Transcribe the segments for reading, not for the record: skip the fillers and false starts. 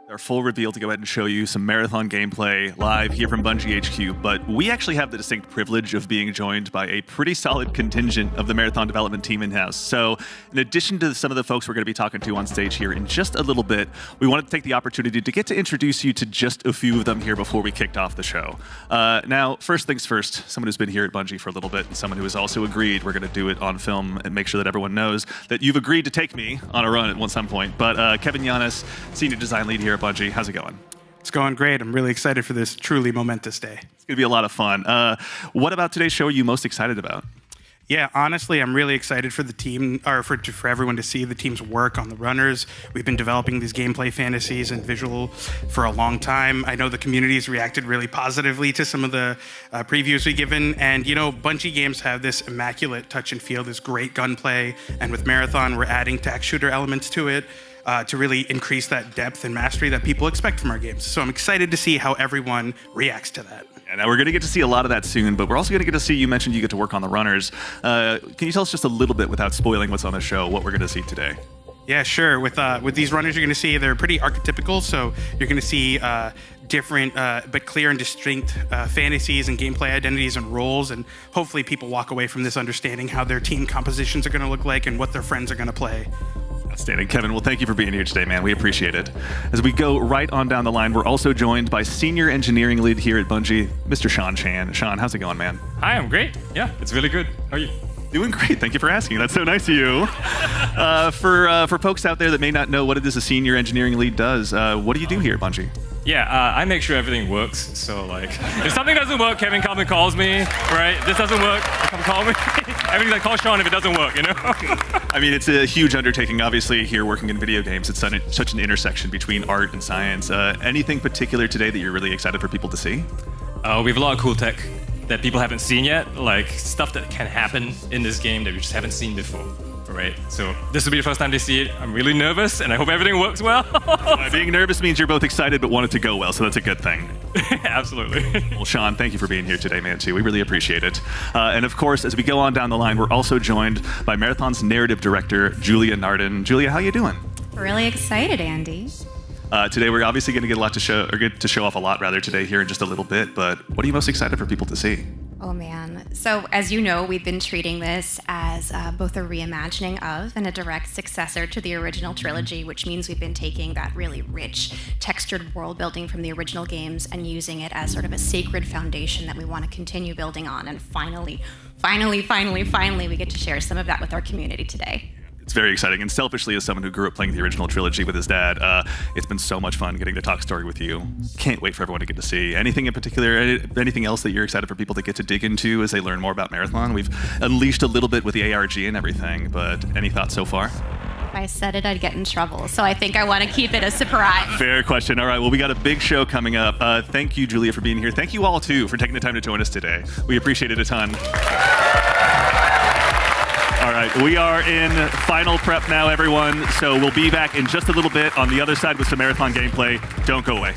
Our full reveal to go ahead and show you some marathon gameplay live here from Bungie HQ, but we actually have the distinct privilege of being joined by a pretty solid contingent of the marathon development team in-house. So in addition to some of the folks we're going to be talking to on stage here in just a little bit, we wanted to take the opportunity to get to introduce you to just a few of them here before we kicked off the show. Now, first things first, someone who's been here at Bungie for a little bit and someone who has also agreed we're going to do it on film and make sure that everyone knows that you've agreed to take me on a run at some point. But Kevin Yanis, Senior Design Lead here at Bungie. How's it going? It's going great. I'm really excited for this truly momentous day. It's going to be a lot of fun. What about today's show are you most excited about? Yeah, honestly, I'm really excited for the team, or for everyone to see the team's work on the runners. We've been developing these gameplay fantasies and visual for a long time. I know the community's reacted really positively to some of the previews we've given. And, you know, Bungie games have this immaculate touch and feel, this great gunplay. And with Marathon, we're adding tac shooter elements to it. To really increase that depth and mastery that people expect from our games. So I'm excited to see how everyone reacts to that. Yeah, now we're going to get to see a lot of that soon, but we're also going to get to see, you mentioned you get to work on the runners. Can you tell us just a little bit, without spoiling what's on the show, what we're going to see today? Yeah, sure. With these runners, you're going to see they're pretty archetypical. So you're going to see different but clear and distinct fantasies and gameplay identities and roles. And hopefully people walk away from this understanding how their team compositions are going to look like and what their friends are going to play. Outstanding. Kevin, well, thank you for being here today, man. We appreciate it. As we go right on down the line, we're also joined by Senior Engineering Lead here at Bungie, Mr. Sean Chan. Sean, how's it going, man? Hi, I'm great. Yeah, it's really good. How are you? Doing great. Thank you for asking. That's so nice of you. For folks out there that may not know what it is a Senior Engineering Lead does, what do you do here at Bungie? Yeah, I make sure everything works. So, like, if something doesn't work, Kevin comes and calls me, right? This doesn't work, come call me. Everything's like, call Sean if it doesn't work, you know? I mean, it's a huge undertaking, obviously, here working in video games. It's such an intersection between art and science. Anything particular today that you're really excited for people to see? We have a lot of cool tech that people haven't seen yet, like stuff that can happen in this game that we just haven't seen before. Right, so this will be the first time they see it. I'm really nervous, and I hope everything works well. Being nervous means you're both excited but want it to go well, so that's a good thing. Absolutely. Well, Sean, thank you for being here today, man, too. We really appreciate it. And of course, as we go on down the line, we're also joined by Marathon's narrative director, Julia Narden. Julia, how you doing? Really excited, Andy. Today, we're obviously going to get to show off a lot rather today here in just a little bit. But what are you most excited for people to see? Oh man. So as you know, we've been treating this as both a reimagining of and a direct successor to the original trilogy, which means we've been taking that really rich, textured world building from the original games and using it as sort of a sacred foundation that we want to continue building on. And finally, we get to share some of that with our community today. It's very exciting, and selfishly, as someone who grew up playing the original trilogy with his dad, it's been so much fun getting to talk story with you. Can't wait for everyone to get to see. Anything in particular, anything else that you're excited for people to get to dig into as they learn more about Marathon? We've unleashed a little bit with the ARG and everything, but any thoughts so far? If I said it, I'd get in trouble, so I think I want to keep it a surprise. Fair question. All right, well, we got a big show coming up. Thank you, Julia, for being here. Thank you all, too, for taking the time to join us today. We appreciate it a ton. All right, we are in final prep now, everyone. So we'll be back in just a little bit on the other side with some Marathon gameplay. Don't go away.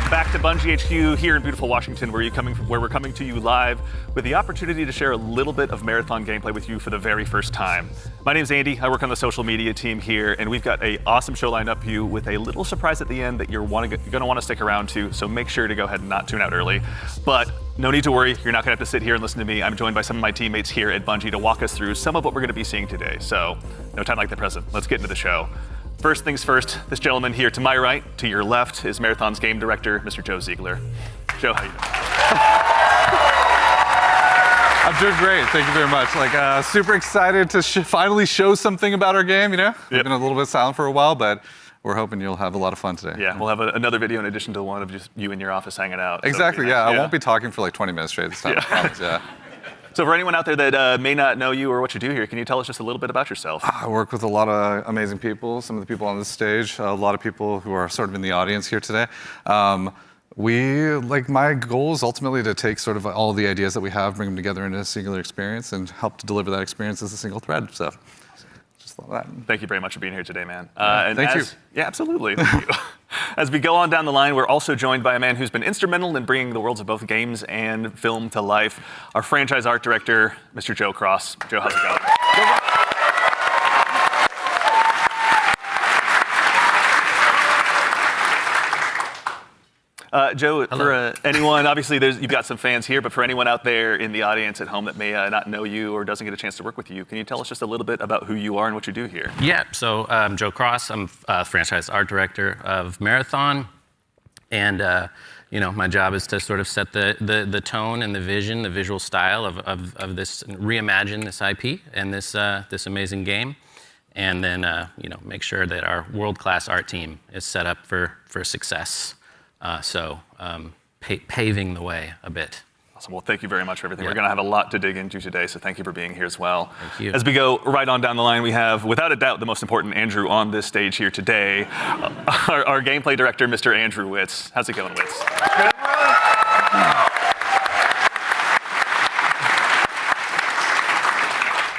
Back to Bungie HQ here in beautiful Washington, where we're coming to you live with the opportunity to share a little bit of marathon gameplay with you for the very first time. My name's Andy. I work on the social media team here, and we've got an awesome show lined up for you with a little surprise at the end that you're going to want to stick around to. So make sure to go ahead and not tune out early. But no need to worry. You're not going to have to sit here and listen to me. I'm joined by some of my teammates here at Bungie to walk us through some of what we're going to be seeing today. So no time like the present. Let's get into the show. First things first, this gentleman here to my right, to your left, is Marathon's game director, Mr. Joe Ziegler. Joe, how you doing? I'm doing great, thank you very much. Super excited to finally show something about our game, you know? We've been a little bit silent for a while, but we're hoping you'll have a lot of fun today. Yeah, we'll have another video in addition to the one of just you in your office hanging out. Exactly, so I won't be talking for like 20 minutes straight this time, I promise, So for anyone out there that may not know you or what you do here, can you tell us just a little bit about yourself? I work with a lot of amazing people, some of the people on this stage, a lot of people who are sort of in the audience here today. My goal is ultimately to take sort of all the ideas that we have, bring them together into a singular experience and help to deliver that experience as a single thread. So just love that. Thank you very much for being here today, man. Thank you. Yeah, absolutely. Thank you. As we go on down the line, we're also joined by a man who's been instrumental in bringing the worlds of both games and film to life, our franchise art director, Mr. Joe Cross. Joe, how's it going? Joe, hello. For anyone, obviously you've got some fans here, but for anyone out there in the audience at home that may not know you or doesn't get a chance to work with you, can you tell us just a little bit about who you are and what you do here? Yeah, so I'm Joe Cross. I'm franchise art director of Marathon. And my job is to sort of set the tone and the vision, the visual style of this, reimagine this IP and this amazing game. And then, make sure that our world-class art team is set up for success. Paving the way a bit. Awesome. Well, thank you very much for everything. We're going to have a lot to dig into today, so thank you for being here as well. Thank you. As we go right on down the line, we have, without a doubt, the most important Andrew on this stage here today, our gameplay director, Mr. Andrew Witz. How's it going, Witz?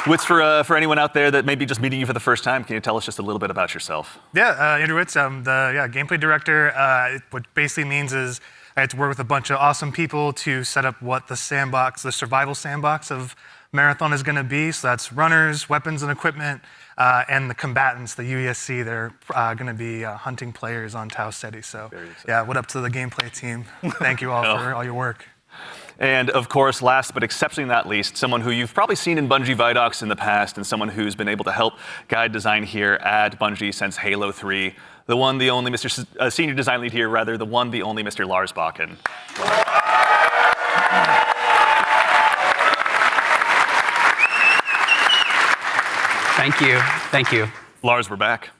Witz, for anyone out there that may be just meeting you for the first time, can you tell us just a little bit about yourself? Yeah, Andrew Witz. I'm the gameplay director. What basically means is I had to work with a bunch of awesome people to set up what the survival sandbox of Marathon is going to be. So that's runners, weapons and equipment, and the combatants, the UESC. They're going to be hunting players on Tau Ceti. So what up to the gameplay team? Thank you all for all your work. And of course, last but exceptionally not least, someone who you've probably seen in Bungie Vidocs in the past and someone who's been able to help guide design here at Bungie since Halo 3. The one, the only Mr. Senior Design Lead here, rather, the one, the only Mr. Lars Bakken. Thank you. Lars, we're back.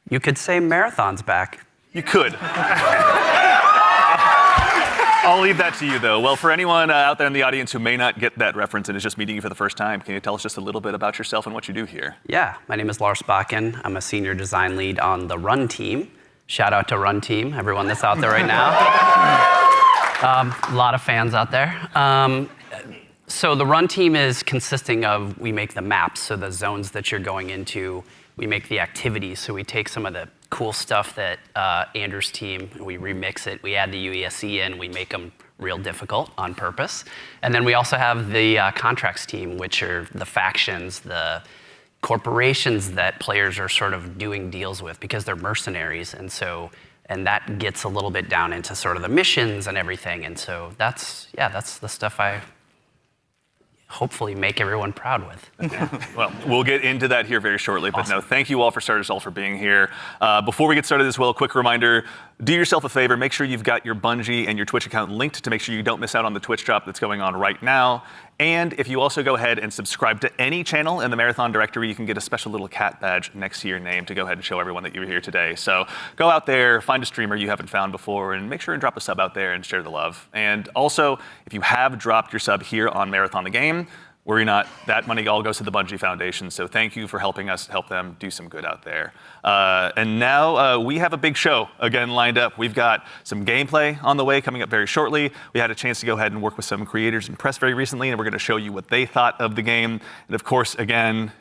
You could say Marathon's back. You could. I'll leave that to you, though. Well, for anyone out there in the audience who may not get that reference and is just meeting you for the first time, can you tell us just a little bit about yourself and what you do here? Yeah, my name is Lars Bakken. I'm a senior design lead on the Run team. Shout out to Run team, everyone that's out there right now. A lot of fans out there. So the Run team is consisting of, we make the maps, so the zones that you're going into. We make the activities, so we take some of the cool stuff that Andrew's team, we remix it, we add the UESC in, we make them real difficult on purpose. And then we also have the contracts team, which are the factions, the corporations that players are sort of doing deals with because they're mercenaries, and that gets a little bit down into sort of the missions and everything. And so that's the stuff I hopefully make everyone proud with. Well, we'll get into that here very shortly, but no, thank you all for starters, all for being here. Before we get started as well, a quick reminder, do yourself a favor, make sure you've got your Bungie and your Twitch account linked to make sure you don't miss out on the Twitch drop that's going on right now. And if you also go ahead and subscribe to any channel in the Marathon directory, you can get a special little cat badge next to your name to go ahead and show everyone that you were here today. So go out there, find a streamer you haven't found before, and make sure and drop a sub out there and share the love. And also, if you have dropped your sub here on Marathon the Game, worry not, that money all goes to the Bungie Foundation, so thank you for helping us help them do some good out there. And now we have a big show again lined up. We've got some gameplay on the way coming up very shortly. We had a chance to go ahead and work with some creators and press very recently, and we're going to show you what they thought of the game. And of course, again,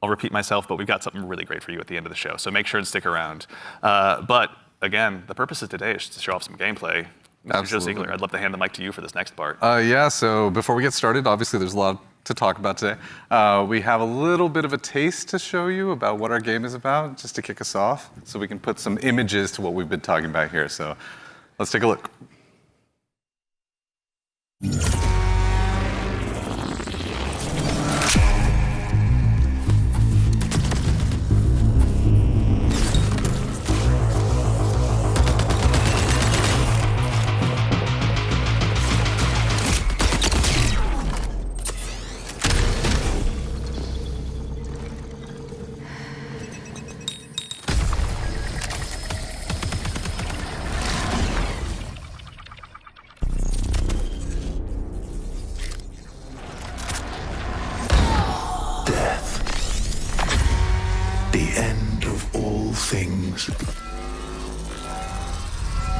I'll repeat myself, but we've got something really great for you at the end of the show, so make sure and stick around. But again, the purpose of today is to show off some gameplay. Mr. Joe Ziegler, I'd love to hand the mic to you for this next part. Yeah, so before we get started, obviously there's a lot to talk about today. We have a little bit of a taste to show you about what our game is about, just to kick us off, so we can put some images to what we've been talking about here. So let's take a look.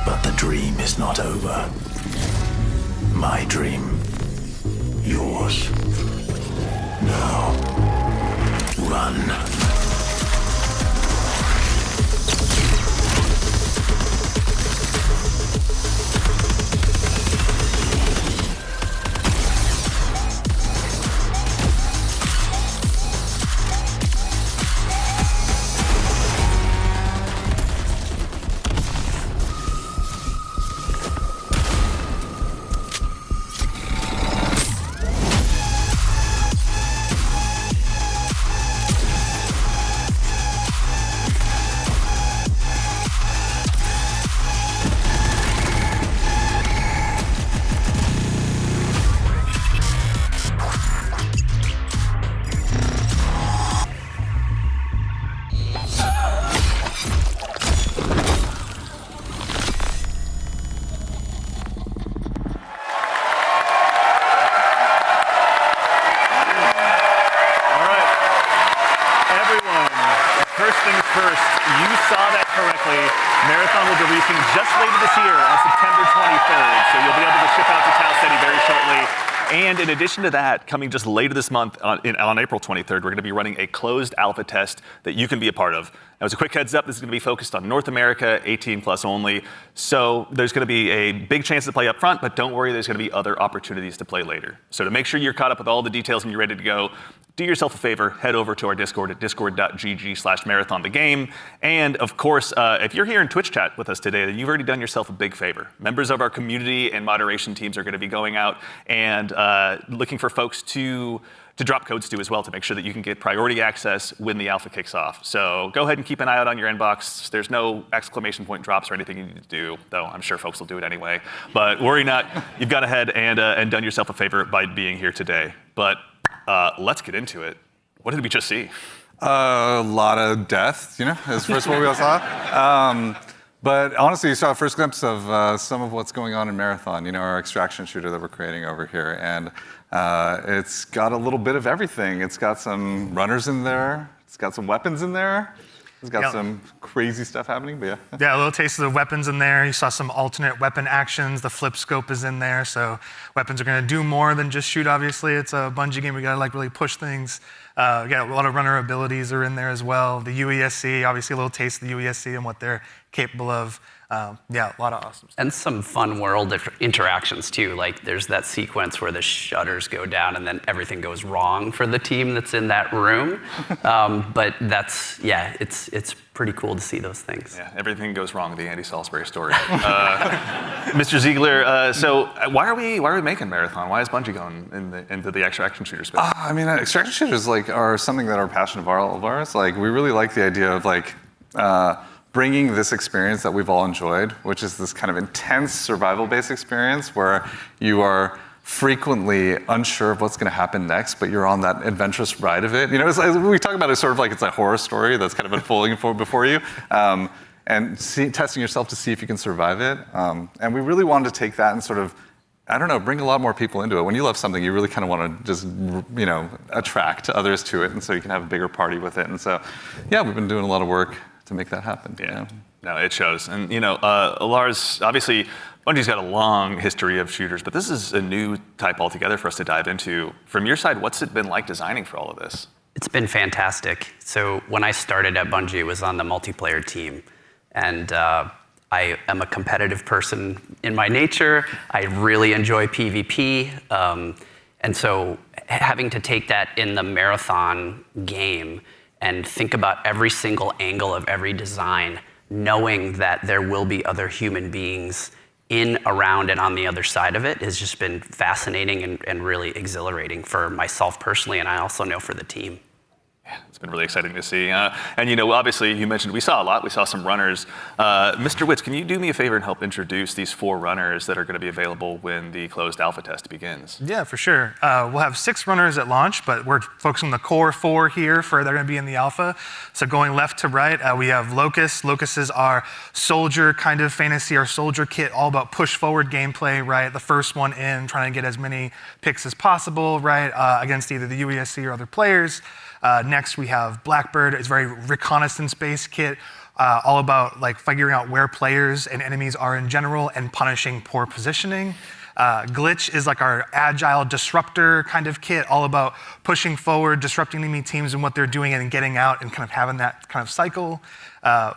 But the dream is not over. My dream. Yours. Now. Run. Marathon will be releasing just later this year on September 23rd, so you'll be able to ship out to Tau Ceti very shortly. And in addition to that, coming just later this month on April 23rd, we're going to be running a closed alpha test that you can be a part of. Now, as a quick heads up, this is going to be focused on North America, 18 plus only. So there's going to be a big chance to play up front, but don't worry, there's going to be other opportunities to play later. So to make sure you're caught up with all the details and you're ready to go, do yourself a favor, head over to our Discord at discord.gg/marathonthegame. And of course, if you're here in Twitch chat with us today, then you've already done yourself a big favor. Members of our community and moderation teams are going to be going out and looking for folks to drop codes to as well to make sure that you can get priority access when the alpha kicks off. So go ahead and keep an eye out on your inbox. There's no exclamation point drops or anything you need to do, though I'm sure folks will do it anyway. But worry not, you've gone ahead and done yourself a favor by being here today. But let's get into it. What did we just see? A lot of death, is first what we all saw. But honestly, you saw a first glimpse of some of what's going on in Marathon, our extraction shooter that we're creating over here. And it's got a little bit of everything. It's got some runners in there. It's got some weapons in there. It's got some crazy stuff happening, but yeah. Yeah, a little taste of the weapons in there. You saw some alternate weapon actions. The flip scope is in there, so weapons are going to do more than just shoot, obviously. It's a Bungie game. We got to really push things. A lot of runner abilities are in there as well. The UESC, obviously a little taste of the UESC and what they're capable of. Yeah, a lot of awesome stuff. And some fun world interactions too. Like there's that sequence where the shutters go down and then everything goes wrong for the team that's in that room. But that's, yeah, it's pretty cool to see those things. Yeah, everything goes wrong, the Andy Salisbury story. Mr. Ziegler, so why are we making Marathon? Why is Bungie going into the extraction shooter space? I mean, extraction shooters are something that are a passion of all of ours. Like, we really like the idea of bringing this experience that we've all enjoyed, which is this kind of intense survival-based experience where you are frequently unsure of what's going to happen next, but you're on that adventurous ride of it. You know, we talk about it sort of like it's a horror story that's kind of unfolding before you, and testing yourself to see if you can survive it. And we really wanted to take that and sort of, I don't know, bring a lot more people into it. When you love something, you really kind of want to just, attract others to it, and so you can have a bigger party with it. And so, yeah, we've been doing a lot of work to make that happen. Yeah, no, it shows. And Lars, obviously, Bungie's got a long history of shooters, but this is a new type altogether for us to dive into. From your side, what's it been like designing for all of this? It's been fantastic. So when I started at Bungie, it was on the multiplayer team. And I am a competitive person in my nature. I really enjoy PvP. And so having to take that in the Marathon game and think about every single angle of every design, knowing that there will be other human beings in, around, and on the other side of it has just been fascinating and really exhilarating for myself personally, and I also know for the team. Yeah, it's been really exciting to see. And obviously, you mentioned we saw a lot. We saw some runners. Mr. Witz, can you do me a favor and help introduce these 4 runners that are going to be available when the closed alpha test begins? Yeah, for sure. We'll have 6 runners at launch, but we're focusing on the core 4 here they're going to be in the alpha. So going left to right, we have Locust. Locust is our soldier kind of fantasy, our soldier kit, all about push forward gameplay, right? The first one in, trying to get as many picks as possible, right? Against either the UESC or other players. Next, we have Blackbird. It's a very reconnaissance-based kit, all about like figuring out where players and enemies are in general and punishing poor positioning. Glitch is like our agile disruptor kind of kit, all about pushing forward, disrupting enemy teams and what they're doing and getting out and kind of having that kind of cycle.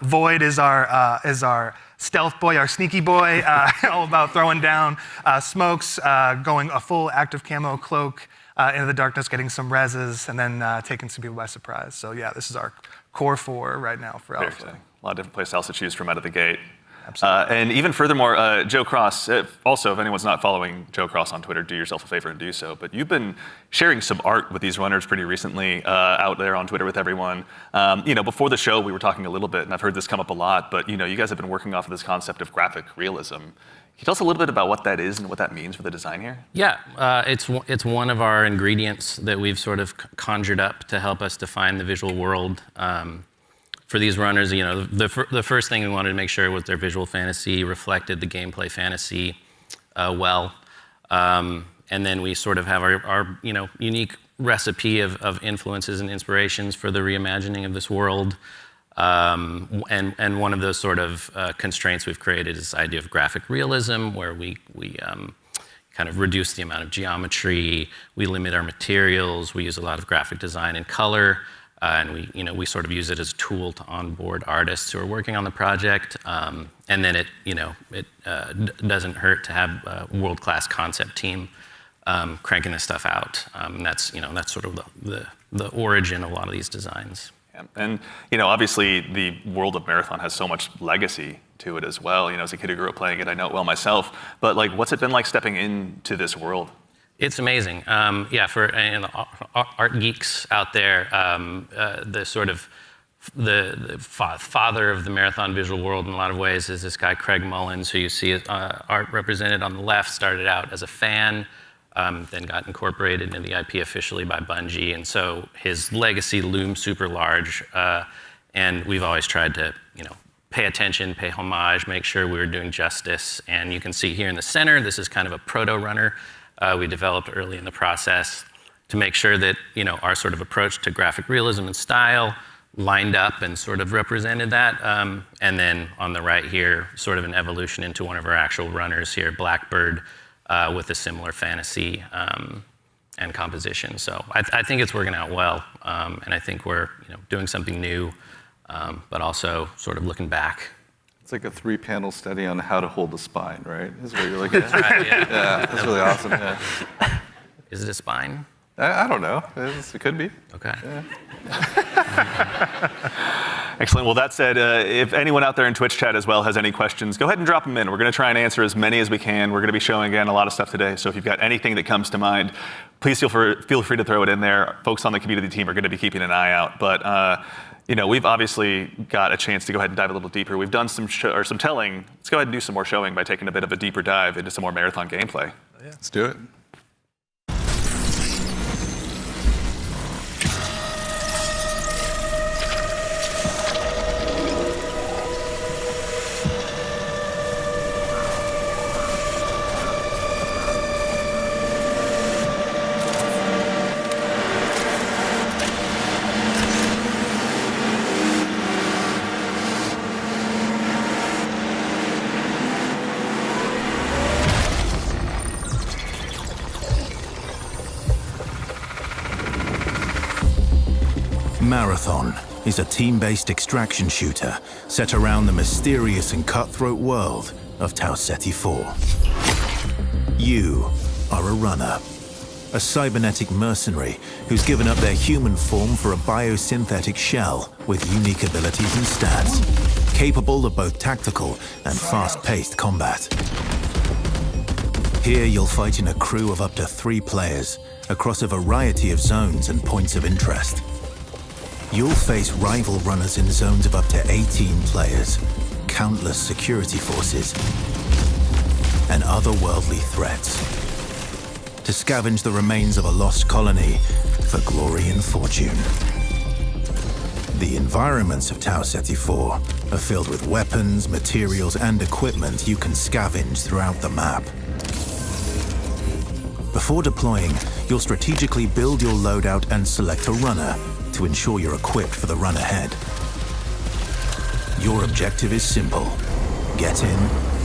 Void is our stealth boy, our sneaky boy, all about throwing down smokes, going a full active camo cloak, into the darkness, getting some reses, and then taking some people by surprise. So yeah, this is our core 4 right now for Very Alpha. exciting. A lot of different playstyles to choose from out of the gate. Absolutely. And even furthermore, Joe Cross, also, if anyone's not following Joe Cross on Twitter, do yourself a favor and do so. But you've been sharing some art with these runners pretty recently out there on Twitter with everyone. Before the show, we were talking a little bit, and I've heard this come up a lot, but you guys have been working off of this concept of graphic realism. Can you tell us a little bit about what that is and what that means for the design here? Yeah, it's one of our ingredients that we've sort of conjured up to help us define the visual world. For these runners, the first thing we wanted to make sure was their visual fantasy reflected the gameplay fantasy well. And then we sort of have our unique recipe of influences and inspirations for the reimagining of this world. And one of those sort of constraints we've created is this idea of graphic realism, where we kind of reduce the amount of geometry, we limit our materials, we use a lot of graphic design and color, and we sort of use it as a tool to onboard artists who are working on the project. And then it doesn't hurt to have a world-class concept team cranking this stuff out. And that's sort of the origin of a lot of these designs. Yeah. And obviously the world of Marathon has so much legacy to it as well. As a kid who grew up playing it, I know it well myself. But what's it been like stepping into this world? It's amazing. For art geeks out there, the sort of the father of the Marathon visual world in a lot of ways is this guy Craig Mullins, who you see art represented on the left. Started out as a fan. Then got incorporated into the IP officially by Bungie, and so his legacy looms super large. And we've always tried to, pay attention, pay homage, make sure we were doing justice. And you can see here in the center, this is kind of a proto-runner we developed early in the process to make sure that, our sort of approach to graphic realism and style lined up and sort of represented that. And then on the right here, sort of an evolution into one of our actual runners here, Blackbird. With a similar fantasy and composition. So I think it's working out well, and I think we're doing something new, but also sort of looking back. It's like a 3-panel study on how to hold the spine, right? Is what you're looking at. Right, yeah. Yeah, that's really awesome. Yeah. Is it a spine? I don't know. It could be. Okay. Excellent. Well, that said, if anyone out there in Twitch chat as well has any questions, go ahead and drop them in. We're going to try and answer as many as we can. We're going to be showing, again, a lot of stuff today. So if you've got anything that comes to mind, please feel free to throw it in there. Folks on the community team are going to be keeping an eye out. But we've obviously got a chance to go ahead and dive a little deeper. We've done some telling. Let's go ahead and do some more showing by taking a bit of a deeper dive into some more Marathon gameplay. Let's do it. Marathon is a team-based extraction shooter set around the mysterious and cutthroat world of Tau Ceti 4. You are a runner, a cybernetic mercenary who's given up their human form for a biosynthetic shell with unique abilities and stats, capable of both tactical and fast-paced combat. Here you'll fight in a crew of up to 3 players across a variety of zones and points of interest. You'll face rival runners in zones of up to 18 players, countless security forces, and otherworldly threats. To scavenge the remains of a lost colony for glory and fortune. The environments of Tau Ceti 4 are filled with weapons, materials, and equipment you can scavenge throughout the map. Before deploying, you'll strategically build your loadout and select a runner to ensure you're equipped for the run ahead. Your objective is simple. Get in,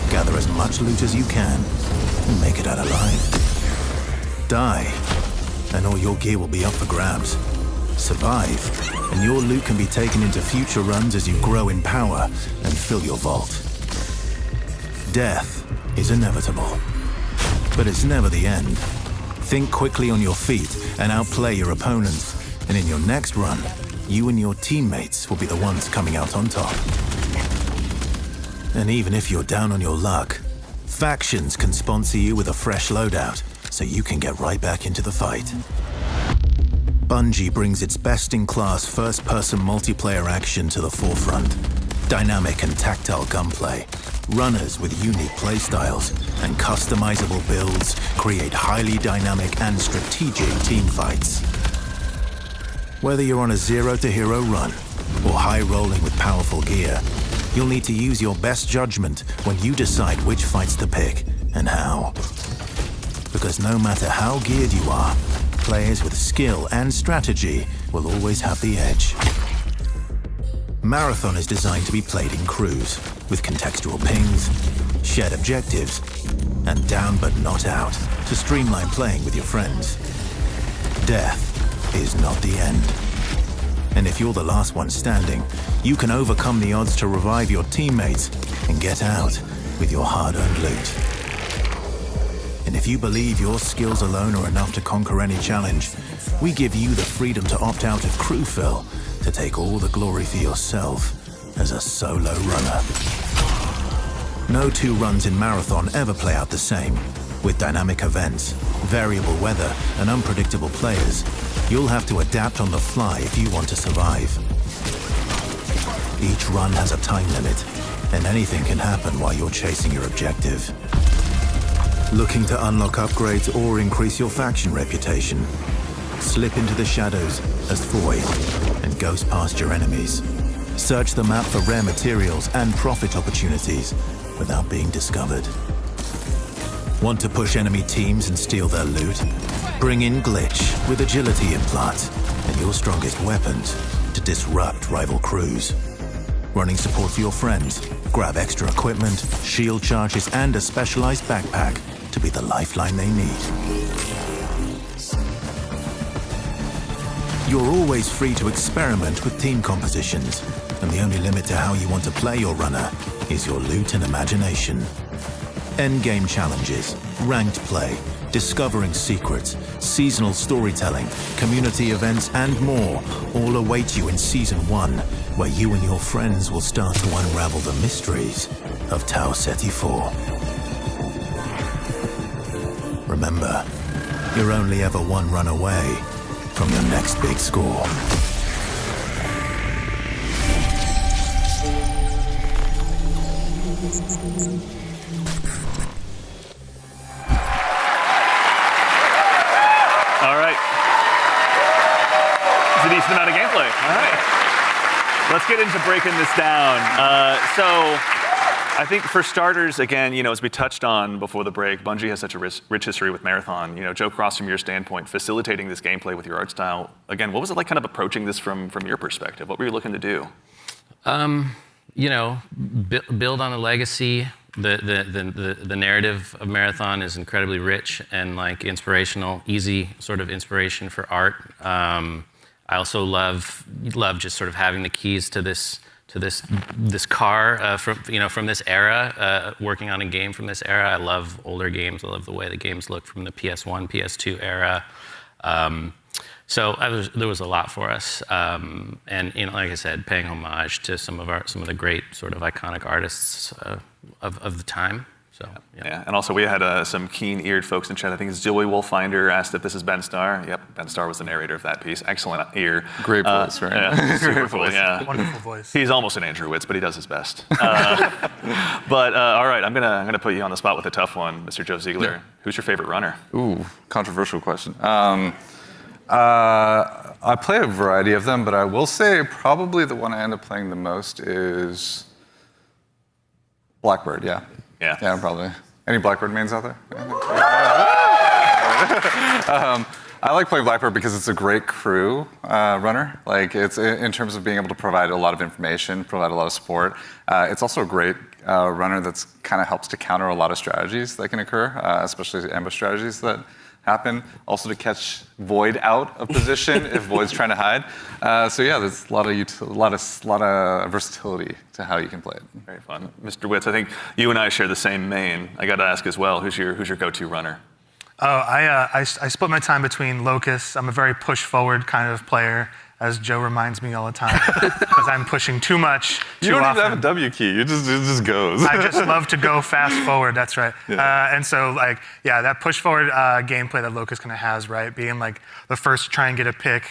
gather as much loot as you can, and make it out alive. Die, and all your gear will be up for grabs. Survive, and your loot can be taken into future runs as you grow in power and fill your vault. Death is inevitable, but it's never the end. Think quickly on your feet and outplay your opponents. And in your next run, you and your teammates will be the ones coming out on top. And even if you're down on your luck, factions can sponsor you with a fresh loadout, so you can get right back into the fight. Bungie brings its best-in-class first-person multiplayer action to the forefront. Dynamic and tactile gunplay, runners with unique playstyles, and customizable builds create highly dynamic and strategic team fights. Whether you're on a zero-to-hero run or high-rolling with powerful gear, you'll need to use your best judgment when you decide which fights to pick and how. Because no matter how geared you are, players with skill and strategy will always have the edge. Marathon is designed to be played in crews, with contextual pings, shared objectives, and down but not out to streamline playing with your friends. Death is not the end. And if you're the last one standing, you can overcome the odds to revive your teammates and get out with your hard-earned loot. And if you believe your skills alone are enough to conquer any challenge, we give you the freedom to opt out of crew fill to take all the glory for yourself as a solo runner. No 2 runs in Marathon ever play out the same. With dynamic events, variable weather, and unpredictable players, you'll have to adapt on the fly if you want to survive. Each run has a time limit, and anything can happen while you're chasing your objective. Looking to unlock upgrades or increase your faction reputation? Slip into the shadows as Void and ghost past your enemies. Search the map for rare materials and profit opportunities without being discovered. Want to push enemy teams and steal their loot? Bring in Glitch with agility implants and your strongest weapons to disrupt rival crews. Running support for your friends? Grab extra equipment, shield charges, and a specialized backpack to be the lifeline they need. You're always free to experiment with team compositions. And the only limit to how you want to play your runner is your loot and imagination. Endgame challenges, ranked play, discovering secrets, seasonal storytelling, community events, and more all await you in Season 1, where you and your friends will start to unravel the mysteries of Tau Ceti 4. Remember, you're only ever one run away from your next big score. All right. It's a decent amount of gameplay. All right. Let's get into breaking this down. So I think for starters, again, as we touched on before the break, Bungie has such a rich history with Marathon. Joe Cross, from your standpoint, facilitating this gameplay with your art style, again, what was it like kind of approaching this from your perspective? What were you looking to do? Build on the legacy. The narrative of Marathon is incredibly rich and like inspirational, easy sort of inspiration for art. I also love just sort of having the keys to this car from this era, working on a game from this era. I love older games. I love the way the games look from the PS1, PS2 era. So there was a lot for us, and like I said, paying homage to some of the great sort of iconic artists of the time. So yeah. And also we had some keen-eared folks in chat. I think it's Joey Wolfinder asked if this is Ben Starr. Yep, Ben Starr was the narrator of that piece. Excellent ear. Great voice, right? Yeah, super cool. Yeah, Wonderful voice. He's almost an Andrew Witz, but he does his best. But all right, I'm gonna put you on the spot with a tough one, Mr. Joe Ziegler. Yeah. Who's your favorite runner? Ooh, controversial question. I play a variety of them, but I will say probably the one I end up playing the most is Blackbird. Yeah, probably. Any Blackbird mains out there? I like playing Blackbird because it's a great crew runner. Like it's in terms of being able to provide a lot of information, provide a lot of support. It's also a great runner that's kind of helps to counter a lot of strategies that can occur, especially ambush strategies that happen. Also to catch Void out of position if Void's trying to hide. So yeah, there's a lot of versatility to how you can play it. Very fun, Mr. Witz. I think you and I share the same main. I got to ask as well. Who's your go-to runner? Oh, I split my time between Locust. I'm a very push-forward kind of player, as Joe reminds me all the time, because I'm pushing too much, too often. You don't even have a W key. It just goes. I just love to go fast forward. That's right. Yeah. And so, that push-forward gameplay that Locust kind of has, right? Being like the first to try and get a pick,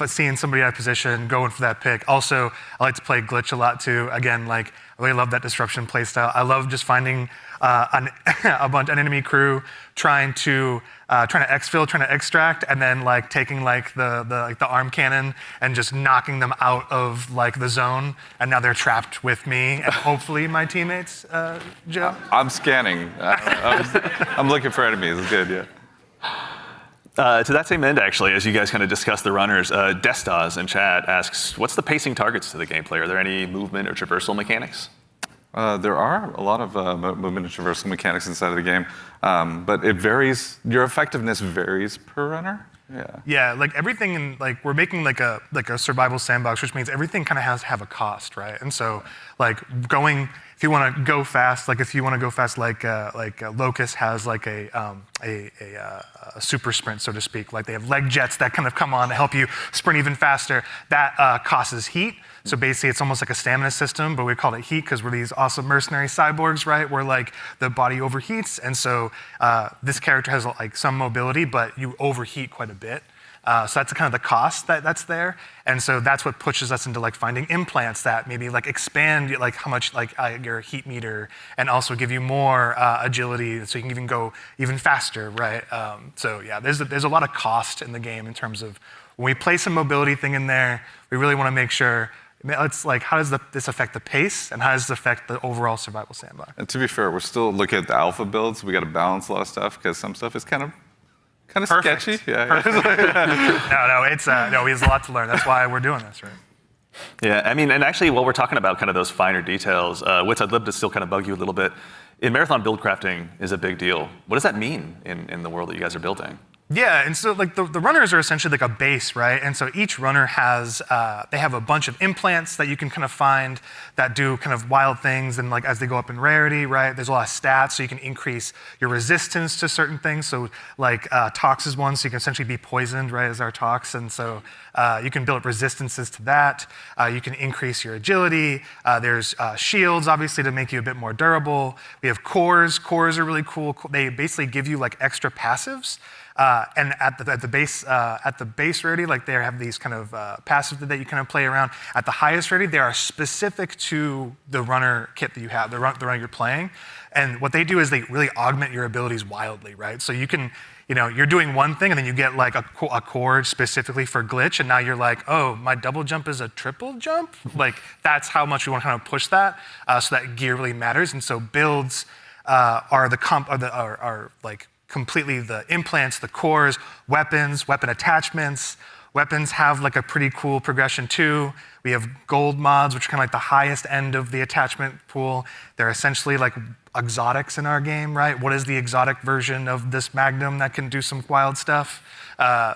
seeing somebody out of position, going for that pick. Also, I like to play Glitch a lot too. Again, I really love that disruption playstyle. I love just finding an enemy crew trying to exfil, trying to extract, and then taking the arm cannon and just knocking them out of the zone, and now they're trapped with me and hopefully my teammates. Joe, I'm scanning. I'm looking for enemies. It's good, yeah. To that same end, actually, as you guys kind of discuss the runners, Destas in chat asks, what's the pacing targets to the gameplay? Are there any movement or traversal mechanics? There are a lot of movement and traversal mechanics inside of the game, but it varies. Your effectiveness varies per runner. Yeah, everything we're making a survival sandbox, which means everything kind of has to have a cost, right? And so if you want to go fast, Locust has a super sprint, so to speak. They have leg jets that kind of come on to help you sprint even faster. That causes heat. So basically, it's almost like a stamina system, but we call it heat because we're these awesome mercenary cyborgs, right? Where the body overheats, and so this character has some mobility, but you overheat quite a bit. So that's kind of the cost that's there, and so that's what pushes us into finding implants that maybe expand how much your heat meter, and also give you more agility, so you can even go even faster, right? So yeah, there's a lot of cost in the game in terms of when we place a mobility thing in there, we really want to make sure. It's how does this affect the pace, and how does this affect the overall survival sandbox? And to be fair, we're still looking at the alpha builds. We got to balance a lot of stuff because some stuff is kind of sketchy. Yeah. No, we have a lot to learn. That's why we're doing this, right? Yeah, I mean, and actually, while we're talking about kind of those finer details, Witz, I'd love to still kind of bug you a little bit. In Marathon, build crafting is a big deal. What does that mean in the world that you guys are building? Yeah, and so like the runners are essentially like a base, right? And so each runner has, they have a bunch of implants that you can kind of find that do kind of wild things, and like as they go up in rarity, right? There's a lot of stats, so you can increase your resistance to certain things. So like Tox is one, so you can essentially be poisoned, right, as our Tox, and so you can build resistances to that. You can increase your agility. There's shields, obviously, to make you a bit more durable. We have cores. Cores are really cool. They basically give you like extra passives. And at the base rarity, like they have these kind of passives that you kind of play around. At the highest rarity, they are specific to the runner kit that you have, the runner you're playing. And what they do is they really augment your abilities wildly, right? So you can, you're doing one thing and then you get like a core specifically for glitch, and now you're like, oh, my double jump is a triple jump? Like that's how much we want to kind of push that, so that gear really matters. And so builds are like completely the implants, the cores, weapons, weapon attachments. Weapons have like a pretty cool progression too. We have gold mods, which are kind of like the highest end of the attachment pool. They're essentially like exotics in our game, right? What is the exotic version of this Magnum that can do some wild stuff?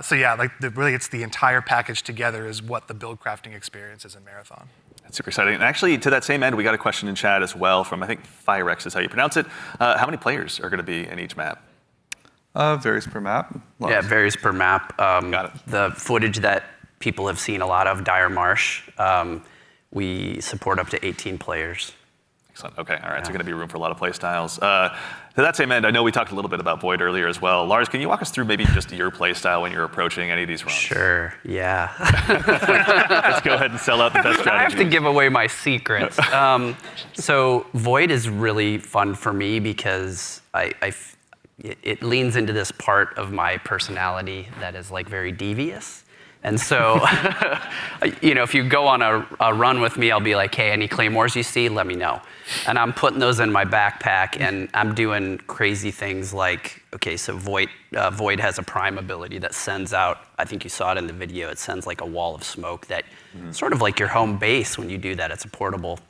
So yeah, like really it's the entire package together is what the build crafting experience is in Marathon. That's super exciting. And actually, to that same end, we got a question in chat as well from, I think, Firex is how you pronounce it. How many players are going to be in each map? Varies per map. Yeah, it varies per map. Got it. The footage that people have seen a lot of, Dire Marsh, we support up to 18 players. Excellent. Okay. All right. So going to be room for a lot of play styles. To that same end, I know we talked a little bit about Void earlier as well. Lars, can you walk us through maybe just your play style when you're approaching any of these runs? Sure. Yeah. Let's go ahead and sell out the best strategy. I have to give away my secrets. So Void is really fun for me because it leans into this part of my personality that is like very devious. And so, if you go on a run with me, I'll be like, hey, any claymores you see, let me know. And I'm putting those in my backpack, and I'm doing crazy things like, okay, so Void has a prime ability that sends out, I think you saw it in the video, it sends like a wall of smoke that sort of like your home base when you do that, it's a portable.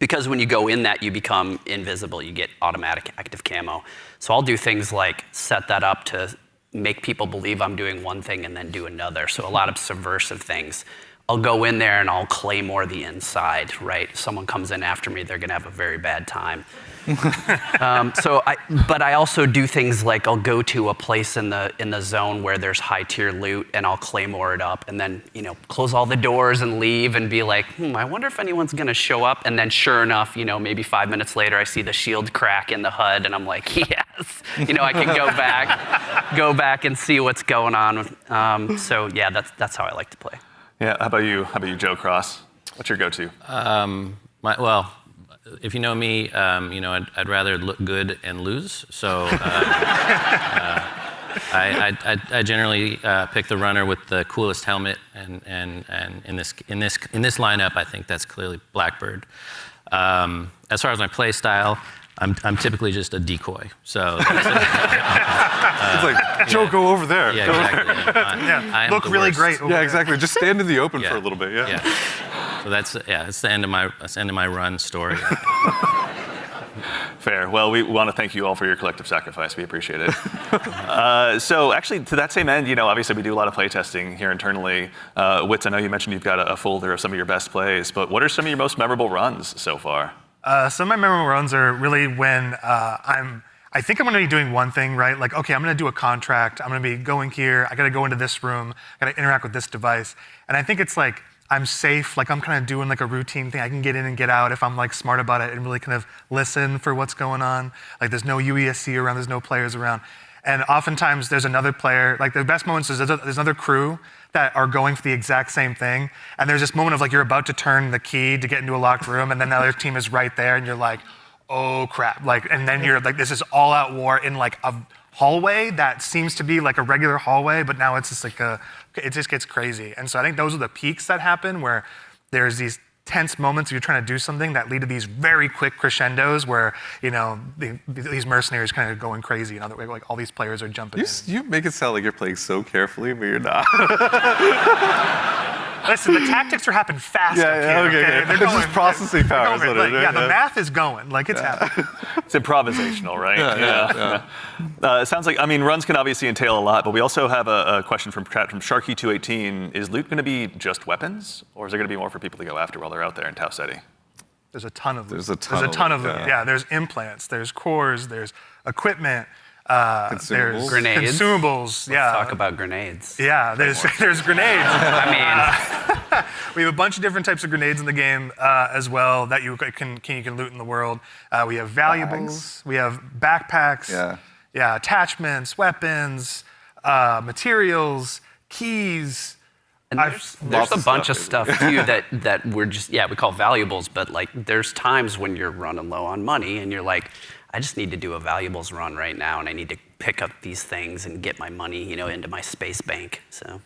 Because when you go in that, you become invisible, you get automatic active camo. So I'll do things like set that up to make people believe I'm doing one thing and then do another. So a lot of subversive things. I'll go in there and I'll claymore the inside, right? Someone comes in after me, they're gonna have a very bad time. But I also do things like I'll go to a place in the zone where there's high tier loot and I'll claymore it up and then close all the doors and leave and be like, I wonder if anyone's gonna show up. And then sure enough, maybe 5 minutes later I see the shield crack in the HUD and I'm like, yes, I can go back and see what's going on. So yeah, that's how I like to play. Yeah. How about you, Joe Cross? What's your go-to? Well, if you know me, I'd rather look good and lose. So I generally pick the runner with the coolest helmet, and in this lineup, I think that's clearly Blackbird. As far as my play style, I'm typically just a decoy. So it's like, Joe, go over there. Yeah, exactly. I am look the really worst. great. Yeah, exactly. Just stand in the open for a little bit. Yeah. So that's the end of my run story. Fair. Well, we want to thank you all for your collective sacrifice. We appreciate it. So actually, to that same end, obviously we do a lot of play testing here internally. Witz, I know you mentioned you've got a folder of some of your best plays, but what are some of your most memorable runs so far? Some of my memorable runs are really when I think I'm going to be doing one thing, right? Like, okay, I'm going to do a contract. I'm going to be going here. I got to go into this room. I got to interact with this device. And I think it's like, I'm safe. Like, I'm kind of doing like a routine thing. I can get in and get out if I'm like smart about it and really kind of listen for what's going on. Like, there's no UESC around. There's no players around. And oftentimes there's another player, like the best moments is there's another crew that are going for the exact same thing. And there's this moment of like, you're about to turn the key to get into a locked room and then the other team is right there and you're like, oh crap. Like, and then you're like, this is all out war in like a hallway that seems to be like a regular hallway, but now it's just like it just gets crazy. And so I think those are the peaks that happen where there's these tense moments you're trying to do something that lead to these very quick crescendos where, these mercenaries kind of going crazy and like all these players are jumping in. You make it sound like you're playing so carefully, but you're not. Listen, the tactics are happening fast up here. Okay. They're It's just processing power. going, Is what it is, the math is going. Like, it's happening. It's improvisational, right? Yeah. It sounds like, I mean, runs can obviously entail a lot, but we also have a question from Sharky218. Is loot going to be just weapons, or is there going to be more for people to go after while they're out there in Tau Ceti? There's a ton of loot. There's a ton of loot, Yeah, there's implants, there's cores, there's equipment, Consumables. there's Grenades. Consumables. Let's talk about grenades. Yeah, there's grenades. I mean, We have a bunch of different types of grenades in the game as well that you can loot in the world. We have valuables, we have backpacks, attachments, weapons, materials, keys. and there's a bunch of stuff too that we're just we call valuables, but like there's times when you're running low on money and you're like, I just need to do a valuables run right now, and I need to pick up these things and get my money, into my space bank. So.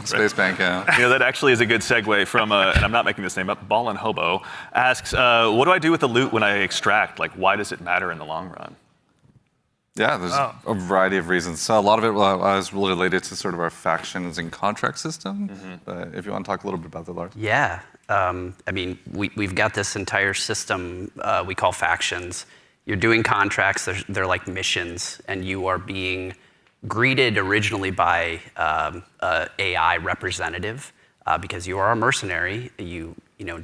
Space Bank, yeah. That actually is a good segue from, and I'm not making this name up, Ballin' Hobo asks, what do I do with the loot when I extract? Like, why does it matter in the long run? Yeah, there's a variety of reasons. So a lot of it was really related to sort of our factions and contract system. But if you want to talk a little bit about that, Lars. Yeah, I mean, we've got this entire system we call factions. You're doing contracts, they're like missions, and you are being greeted originally by AI representative because you are a mercenary. You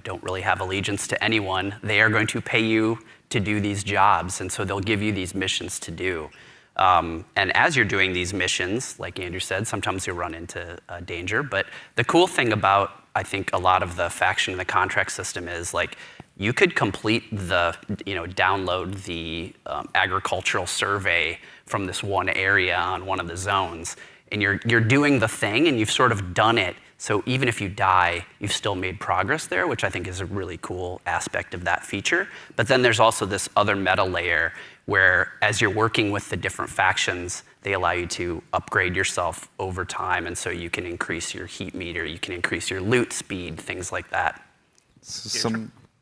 don't really have allegiance to anyone. They are going to pay you to do these jobs, and so they'll give you these missions to do. And as you're doing these missions, like Andrew said, sometimes you run into danger. But the cool thing about, I think, a lot of the faction and the contract system is like you could complete the, download the agricultural survey from this one area on one of the zones, and you're doing the thing, and you've sort of done it. So even if you die, you've still made progress there, which I think is a really cool aspect of that feature. But then there's also this other meta layer where as you're working with the different factions, they allow you to upgrade yourself over time, and so you can increase your heat meter, you can increase your loot speed, things like that.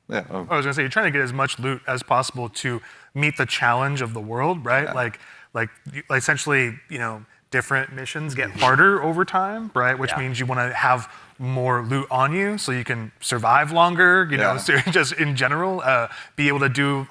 I was gonna say, you're trying to get as much loot as possible to meet the challenge of the world, right? Yeah. Like essentially, different missions get harder over time, right? Which means you want to have more loot on you so you can survive longer, so just in general, be able to do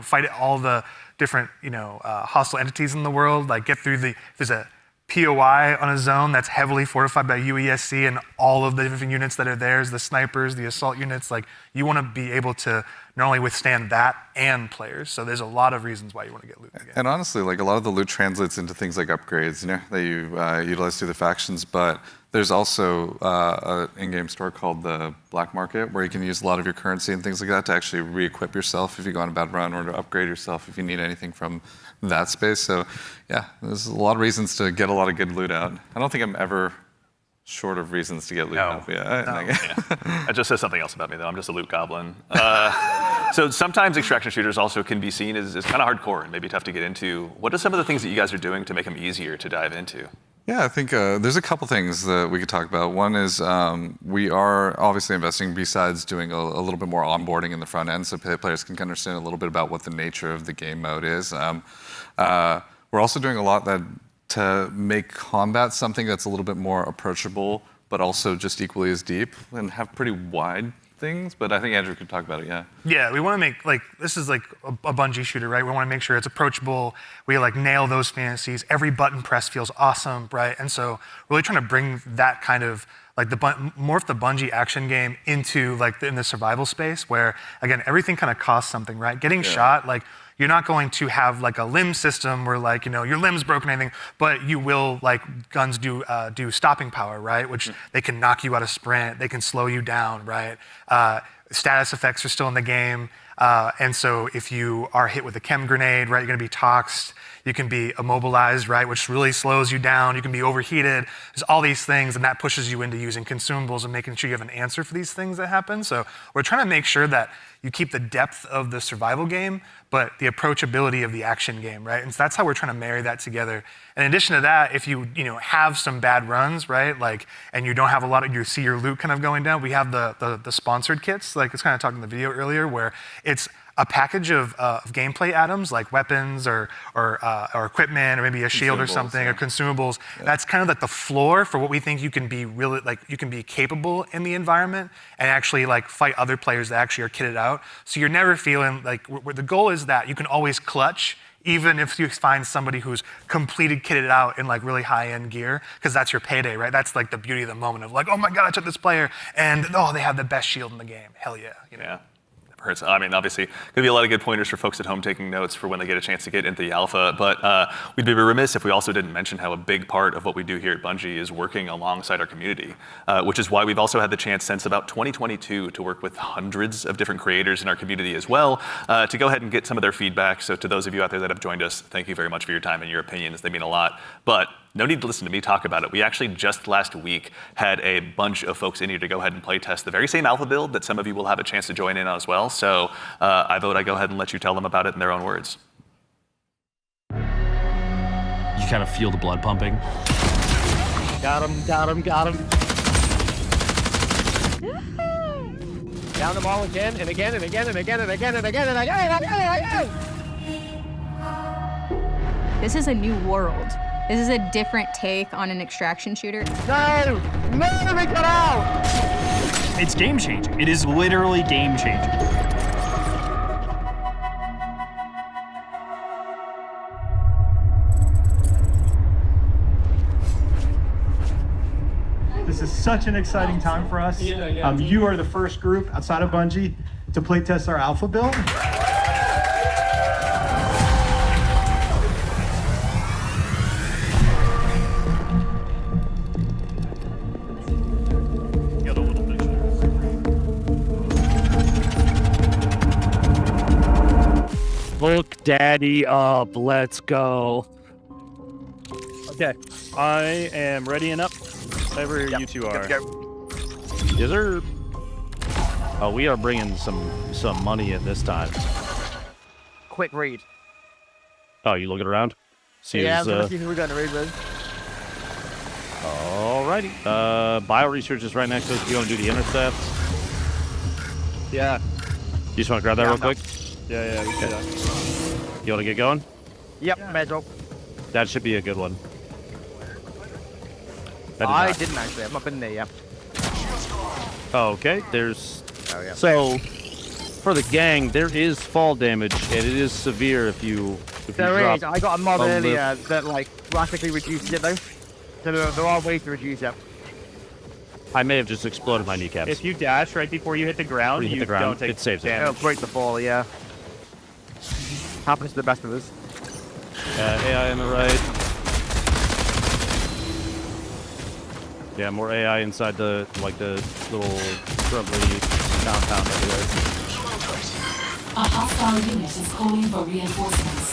fight all the different, hostile entities in the world, like get through if there's a POI on a zone that's heavily fortified by UESC and all of the different units that are there, the snipers, the assault units, like you want to be able to not only withstand that and players. So there's a lot of reasons why you want to get loot again. And honestly, like a lot of the loot translates into things like upgrades, that you utilize through the factions. But there's also an in-game store called the Black Market where you can use a lot of your currency and things like that to actually re-equip yourself if you go on a bad run, or to upgrade yourself if you need anything from that space. So yeah, there's a lot of reasons to get a lot of good loot out. I don't think I'm ever short of reasons to get loot out. That just says something else about me, though. I'm just a loot goblin. So sometimes extraction shooters also can be seen as kind of hardcore and maybe tough to get into. What are some of the things that you guys are doing to make them easier to dive into? Yeah, I think there's a couple things that we could talk about. One is we are obviously investing, besides doing a little bit more onboarding in the front end so players can understand a little bit about what the nature of the game mode is. We're also doing a lot to make combat something that's a little bit more approachable, but also just equally as deep and have pretty wide things. But I think Andrew could talk about it, yeah. Yeah, we want to make, this is like a Bungie shooter, right? We want to make sure it's approachable. We nail those fantasies. Every button press feels awesome, right? And so really trying to bring that kind of, morph the Bungie action game into in the survival space where, again, everything kind of costs something, right? Getting shot, you're not going to have a limb system where your limb's broken or anything, but you will, guns do stopping power, right? Which they can knock you out of sprint, they can slow you down, right? Status effects are still in the game. And so if you are hit with a chem grenade, right, you're gonna be toxed. You can be immobilized, right, which really slows you down. You can be overheated. There's all these things, and that pushes you into using consumables and making sure you have an answer for these things that happen. So we're trying to make sure that you keep the depth of the survival game, but the approachability of the action game, right? And so that's how we're trying to marry that together. And in addition to that, if you have some bad runs, right, and you don't have a lot of, you see your loot kind of going down, we have the sponsored kits, it's kind of talking in the video earlier, where it's a package of gameplay items like weapons or equipment or maybe a shield or something or consumables. That's kind of like the floor for what we think you can be really you can be capable in the environment and actually like fight other players that actually are kitted out. So you're never feeling like the goal is that you can always clutch. Even if you find somebody who's completed kitted out in like really high-end gear, because that's your payday, right? That's like the beauty of the moment of like, oh my God, I took this player, and oh, they have the best shield in the game. Hell yeah. You know? Yeah. Hurts. I mean, obviously, going to be a lot of good pointers for folks at home taking notes for when they get a chance to get into the alpha. But we'd be remiss if we also didn't mention how a big part of what we do here at Bungie is working alongside our community, which is why we've also had the chance since about 2022 to work with hundreds of different creators in our community as well, to go ahead and get some of their feedback. So to those of you out there that have joined us, thank you very much for your time and your opinions. They mean a lot. But no need to listen to me talk about it. We actually just last week had a bunch of folks in here to go ahead and play test the very same alpha build that some of you will have a chance to join in on as well. So I vote I go ahead and let you tell them about it in their own words. You kind of feel the blood pumping. Got him, got him, got him. Down them all again and again and again and again and again and again and again and again and again. This is a new world. This is a different take on an extraction shooter. No! No, they got out! It's game changing. It is literally game changing. This is such an exciting time for us. You are the first group outside of Bungie to play test our alpha build. Look daddy up, let's go. Okay, I am ready and up. Whatever you two are. Go. Yes, sir. Oh, we are bringing some money in this time. Quick read. Oh, you looking around? See Yeah, who's, I'm gonna see who we're gonna read with. Alrighty. Bio research is right next to us. You want to do the intercepts? Yeah. You just want to grab that real quick? Yeah, we can do that. You want to get going? Yep, medal. That should be a good one. I didn't actually. I've not been there yet. Oh, okay. There's. Oh, yeah. So, for the gang, there is fall damage, and it is severe if you. There is. I got a mod earlier that like drastically reduces it though. So there are ways to reduce it. I may have just exploded my kneecaps. If you dash right before you hit the ground, you don't take it saves damage. It'll break the fall, yeah. Happens to the best of us. AI on the right. Yeah, more AI inside the little shrubbery compound over there. A hostile unit is calling for reinforcements.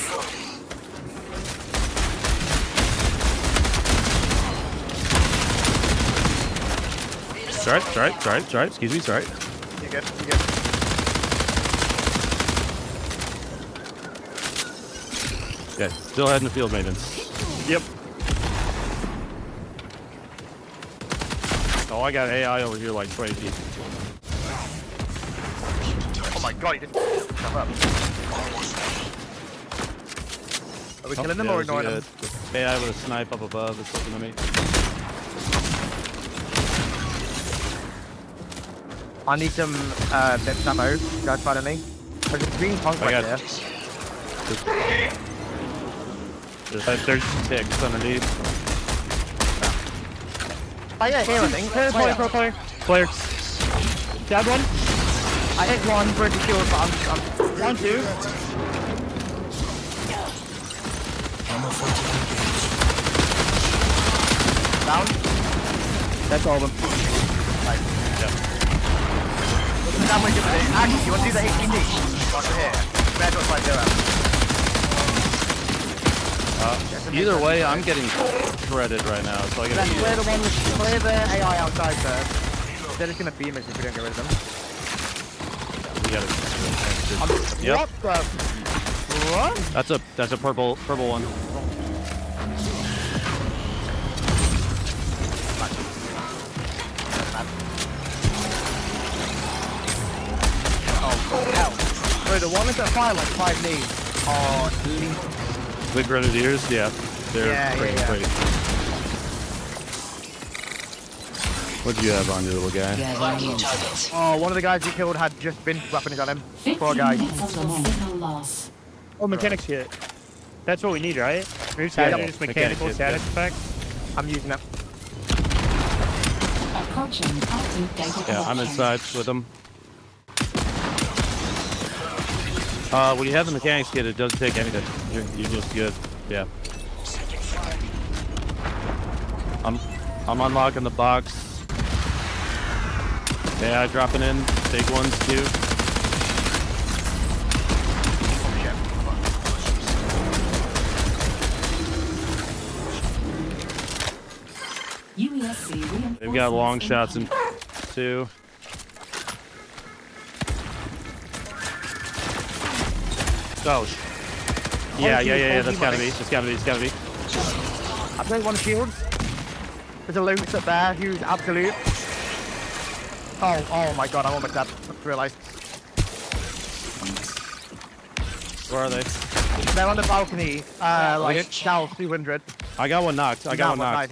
Sorry. Excuse me, sorry. You're good, you're good. Yeah, still heading to field maintenance. Yep. Oh, I got AI over here like 20 feet. Oh my god, he didn't jump up. Are we killing them or ignoring them? AI with a snipe up above is looking at me. I need some depth ammo. Guys, find me. There's a green punk right there. There's ticks underneath. I got here, I think. Player. Down one. I hit one, pretty sure, but I'm Down two. down. That's all of them. Right. Yep. Now we're doing it. Actually, you want to do the HPT? Over here. Red looks like zero. Either way, I'm getting shredded right now, so I gotta clear the AI outside first. They're just gonna beam us if we don't get rid of them. We gotta. What the? What? That's a purple one. Oh hell! Wait, the one that fire like 5 knees are lethal. The Grenadiers, yeah. They're pretty. What'd you have on your little guy? Oh, one of the guys you killed had just been weapons on him. Poor guy. Oh, mechanics hit. That's what we need, right? Move status, mechanical status effect. I'm using it. Yeah, I'm inside with them. When you have the mechanics kit, it doesn't take anything. You're just good. Yeah. I'm unlocking the box. Yeah, dropping in. Big ones too. They've got long shots in too. Oh. Yeah. That's gotta be. It's gotta be. I played one shield. There's a Lux up there who's absolute. Oh my god, I'm almost dead. I just realised. Where are they? They're on the balcony, like south 200. I got one knocked. Nice.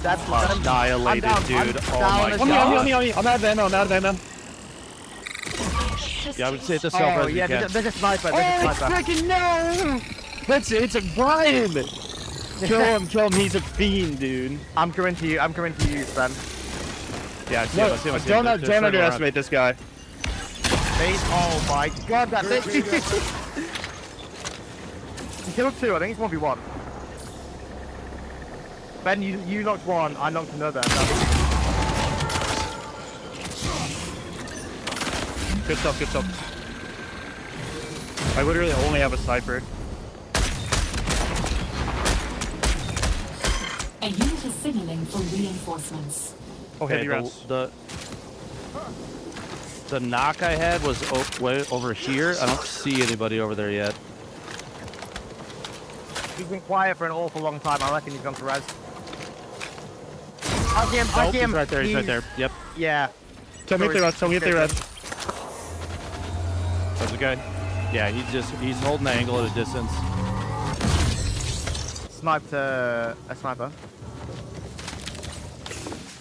That's annihilated, dude. Oh my god. On me. I'm out of ammo. Yeah, I would say it this self yeah, there's a sniper. Freaking no! It's a Brian! Kill him, he's a fiend, dude. I'm coming to you, Ben. Yeah, I see him. Don't underestimate this guy. Oh my god, that's it! He killed 2, I think it's 1v1. Ben, you knocked 1, I knocked another. Good stuff. I literally only have a sniper. A unit is signaling for reinforcements. Okay, heavy rounds. The knock I had was way over here. I don't see anybody over there yet. He's been quiet for an awful long time. I reckon he's gone for res. Back him. He's right there. He's right there. Yep. Yeah. Tell me if they red. There's a guy. Yeah, he's holding the angle at a distance. Sniped a sniper.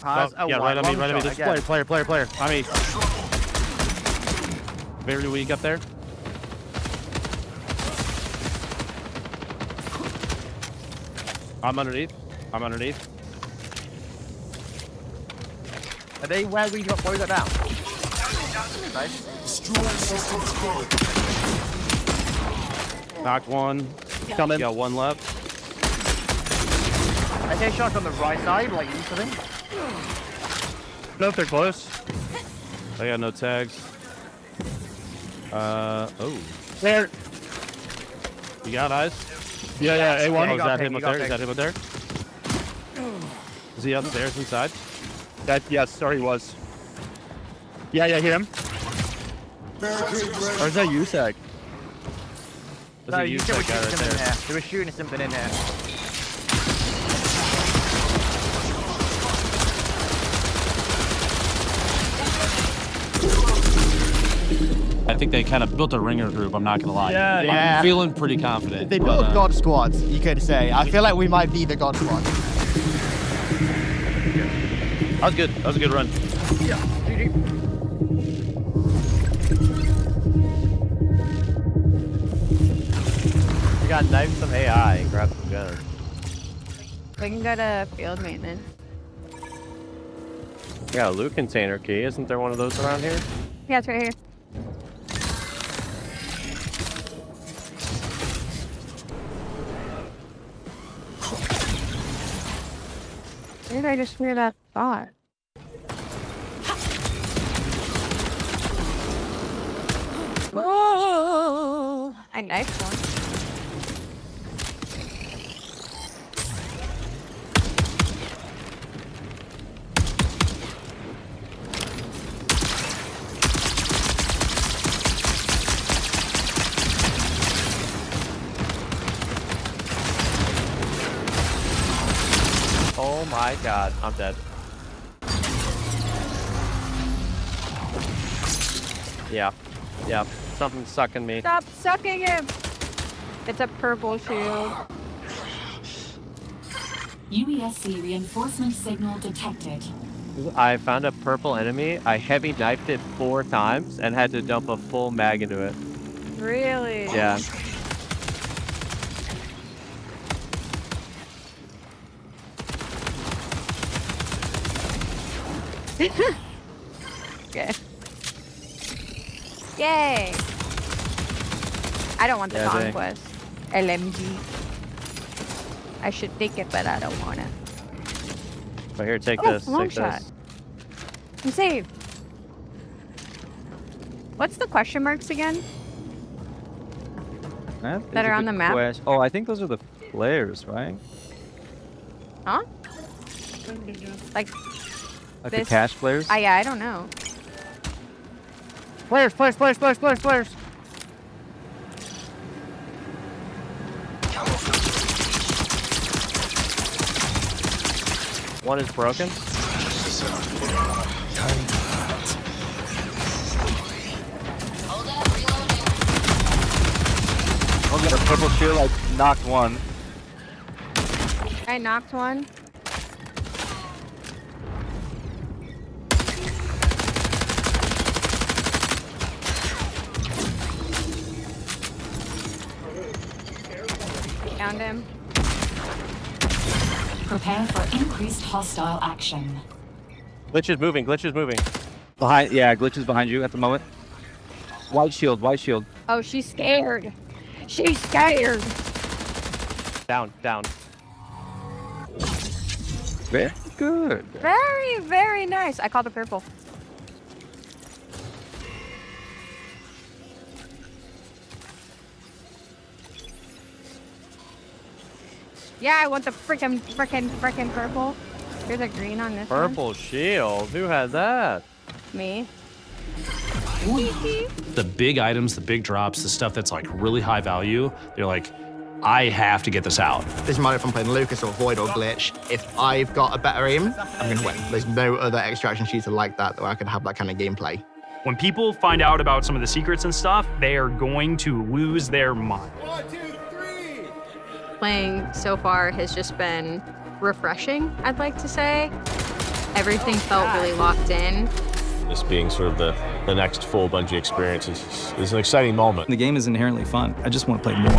Yeah, right on me. This player. I mean, very weak up there. I'm underneath. Are they where we got boys at now? Nice. Knocked one. Coming. Got one left. I take shots on the right side, like east of him. No, if they're close. I got no tags. Oh. There. You got eyes? Yeah, A1. Oh, is that him up there? Is he upstairs inside? Yes, he was. Yeah, hear him. Where's that USAC? There's a USAC guy right there. They were shooting something in there. I think they kind of built a ringer group, I'm not going to lie. Yeah. I'm feeling pretty confident. They built a God Squad, you could say. I feel like we might be the God Squad. That was good. That was a good run. Yeah. GG. We got knife some AI and grab some guns. We can go to field maintenance. We got a loot container key. Isn't there one of those around here? Yeah, it's right here. Where did I just hear that thought? Whoa! I knifed one. Oh my god, I'm dead. Yeah, something's sucking me. Stop sucking him! It's a purple shield. UESC reinforcement signal detected. I found a purple enemy. I heavy knifed it 4 times and had to dump a full mag into it. Really? Yeah. Okay. Yay! I don't want the conquest. LMG. I should take it, but I don't want it. But here, take this. Long Take shot. this. I'm saved. What's the question marks again? That are on the map? Oh, I think those are the flares, right? Huh? Like Like this? the cash flares? Yeah, I don't know. Flares, flares, flares, flares, flares, flares. One is broken. Oh, got a purple shield. I knocked one. I knocked one. Found him. Prepare for increased hostile action. Glitch is moving. Glitch is moving. Behind, yeah, Glitch is behind you at the moment. White shield, white shield. Oh, she's scared. She's scared. Down, down. Very good. Very, very nice. I called the purple. Yeah, I want the frickin' purple. Here's a green on this Purple shield. Who had that? one. Me. The big items, the big drops, the stuff that's like really high value, they're like, I have to get this out. Doesn't matter if I'm playing Lucas or Void or Glitch. If I've got a better aim, I'm going to win. There's no other extraction shooter like that where I can have that kind of gameplay. When people find out about some of the secrets and stuff, they are going to lose their mind. Playing so far has just been refreshing, I'd like to say. Everything felt really locked in. This being sort of the next full Bungie experience is an exciting moment. The game is inherently fun. I just want to play more.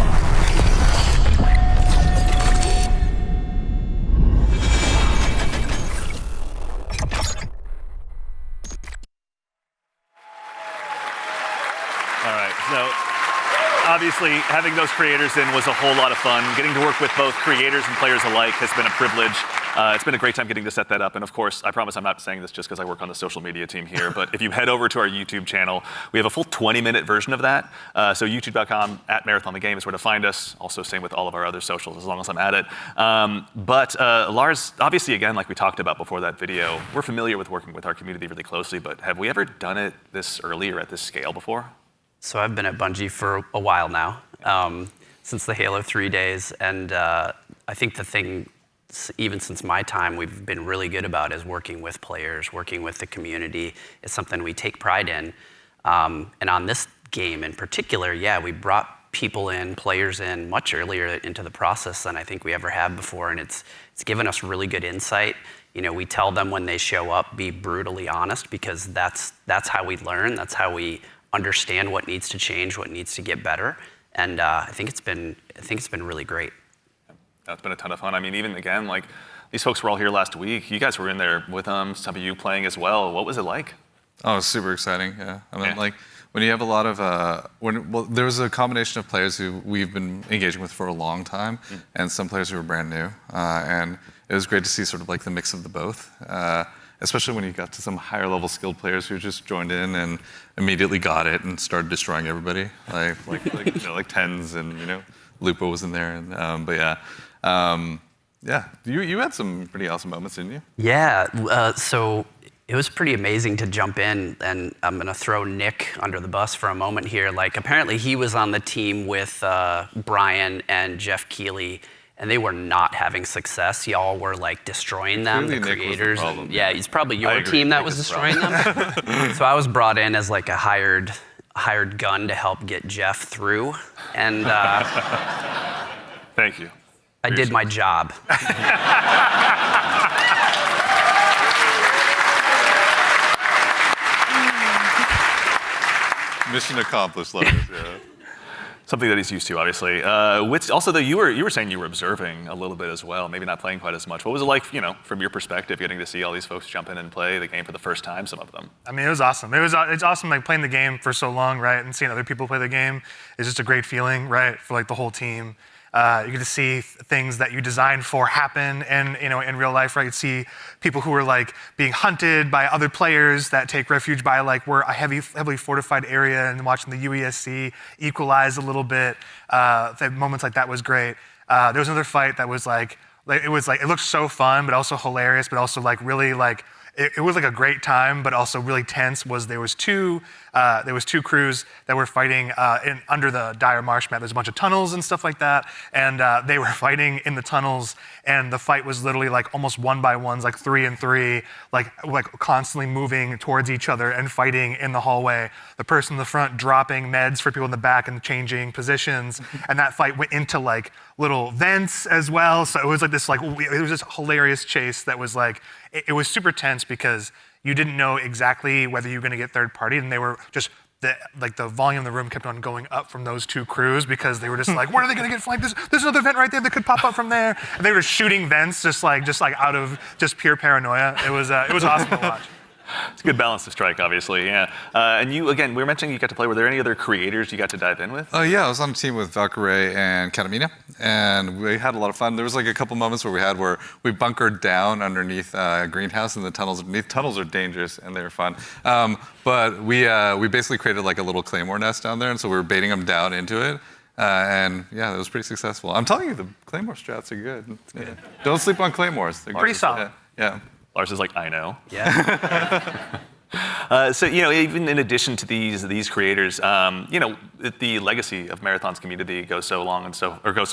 All right, so obviously having those creators in was a whole lot of fun. Getting to work with both creators and players alike has been a privilege. It's been a great time getting to set that up. And of course, I promise I'm not saying this just because I work on the social media team here, but if you head over to our YouTube channel, we have a full 20-minute version of that. So youtube.com/MarathonTheGame is where to find us. Also same with all of our other socials as long as I'm at it. But Lars, obviously again, like we talked about before that video, we're familiar with working with our community really closely, but have we ever done it this early or at this scale before? So I've been at Bungie for a while now, since the Halo 3 days, and I think the thing, even since my time, we've been really good about is working with players, working with the community. It's something we take pride in. And on this game in particular, yeah, we brought people in, players in much earlier into the process than I think we ever have before, and it's given us really good insight. You know, we tell them when they show up, be brutally honest, because that's how we learn, that's how we understand what needs to change, what needs to get better, and I think it's been really great. That's been a ton of fun. I mean, even again, like these folks were all here last week. You guys were in there with them. Some of you playing as well. What was it like? Oh, it was super exciting. Yeah, I mean, like when you have a lot of there was a combination of players who we've been engaging with for a long time, and some players who were brand new, and it was great to see sort of like the mix of the both. Especially when you got to some higher level skilled players who just joined in and immediately got it and started destroying everybody, like Tens and Lupo was in there, and but yeah, you had some pretty awesome moments, didn't you? Yeah, so it was pretty amazing to jump in, and I'm gonna throw Nick under the bus for a moment here. Like apparently he was on the team with Brian and Jeff Keighley, and they were not having success. Y'all were like destroying them, Clearly the Nick was the creators. problem. Yeah, it's probably I your agree. team that Nick was is the destroying them. So I was brought in as like a hired gun to help get Jeff through, and Thank you. I did my job. Mission accomplished, Lotus, yeah. Something that he's used to, obviously. Also, though, you were saying you were observing a little bit as well, maybe not playing quite as much. What was it like, from your perspective, getting to see all these folks jump in and play the game for the first time, some of them? I mean, it was awesome. It's awesome, like playing the game for so long, right? And seeing other people play the game is just a great feeling, right? For like the whole team. You get to see things that you designed for happen, and in real life, right? You see people who are like being hunted by other players that take refuge by like we're a heavily fortified area, and watching the UESC equalize a little bit. Moments like that was great. There was another fight that was like it looked so fun, but also hilarious, but also like really like. It was like a great time, but also really tense. There was two crews that were fighting under the dire marsh map. There's a bunch of tunnels and stuff like that, and they were fighting in the tunnels. And the fight was literally like almost 1-by-1s, like 3 and 3, like constantly moving towards each other and fighting in the hallway. The person in the front dropping meds for people in the back and changing positions. And that fight went into like little vents as well. So it was like this it was this hilarious chase that was like. It was super tense because you didn't know exactly whether you were going to get third party, and they were just the volume of the room kept on going up from those two crews because they were just like, where are they going to get flanked? There's another vent right there that could pop up from there, and they were shooting vents just like out of just pure paranoia. It was awesome to watch. It's a good balance to strike, obviously, yeah. And you, again, we were mentioning you got to play. Were there any other creators you got to dive in with? Oh yeah, I was on a team with Valkyrie and Katamina, and we had a lot of fun. There was like a couple moments where we bunkered down underneath a greenhouse in the tunnels underneath. Tunnels are dangerous, and they were fun. But we basically created like a little claymore nest down there, and so we were baiting them down into it. And yeah, it was pretty successful. I'm telling you, the claymore strats are good. Yeah. Don't sleep on claymores. They're pretty solid. Yeah. Lars is like, I know. Yeah. So even in addition to these creators, the legacy of Marathon's community goes so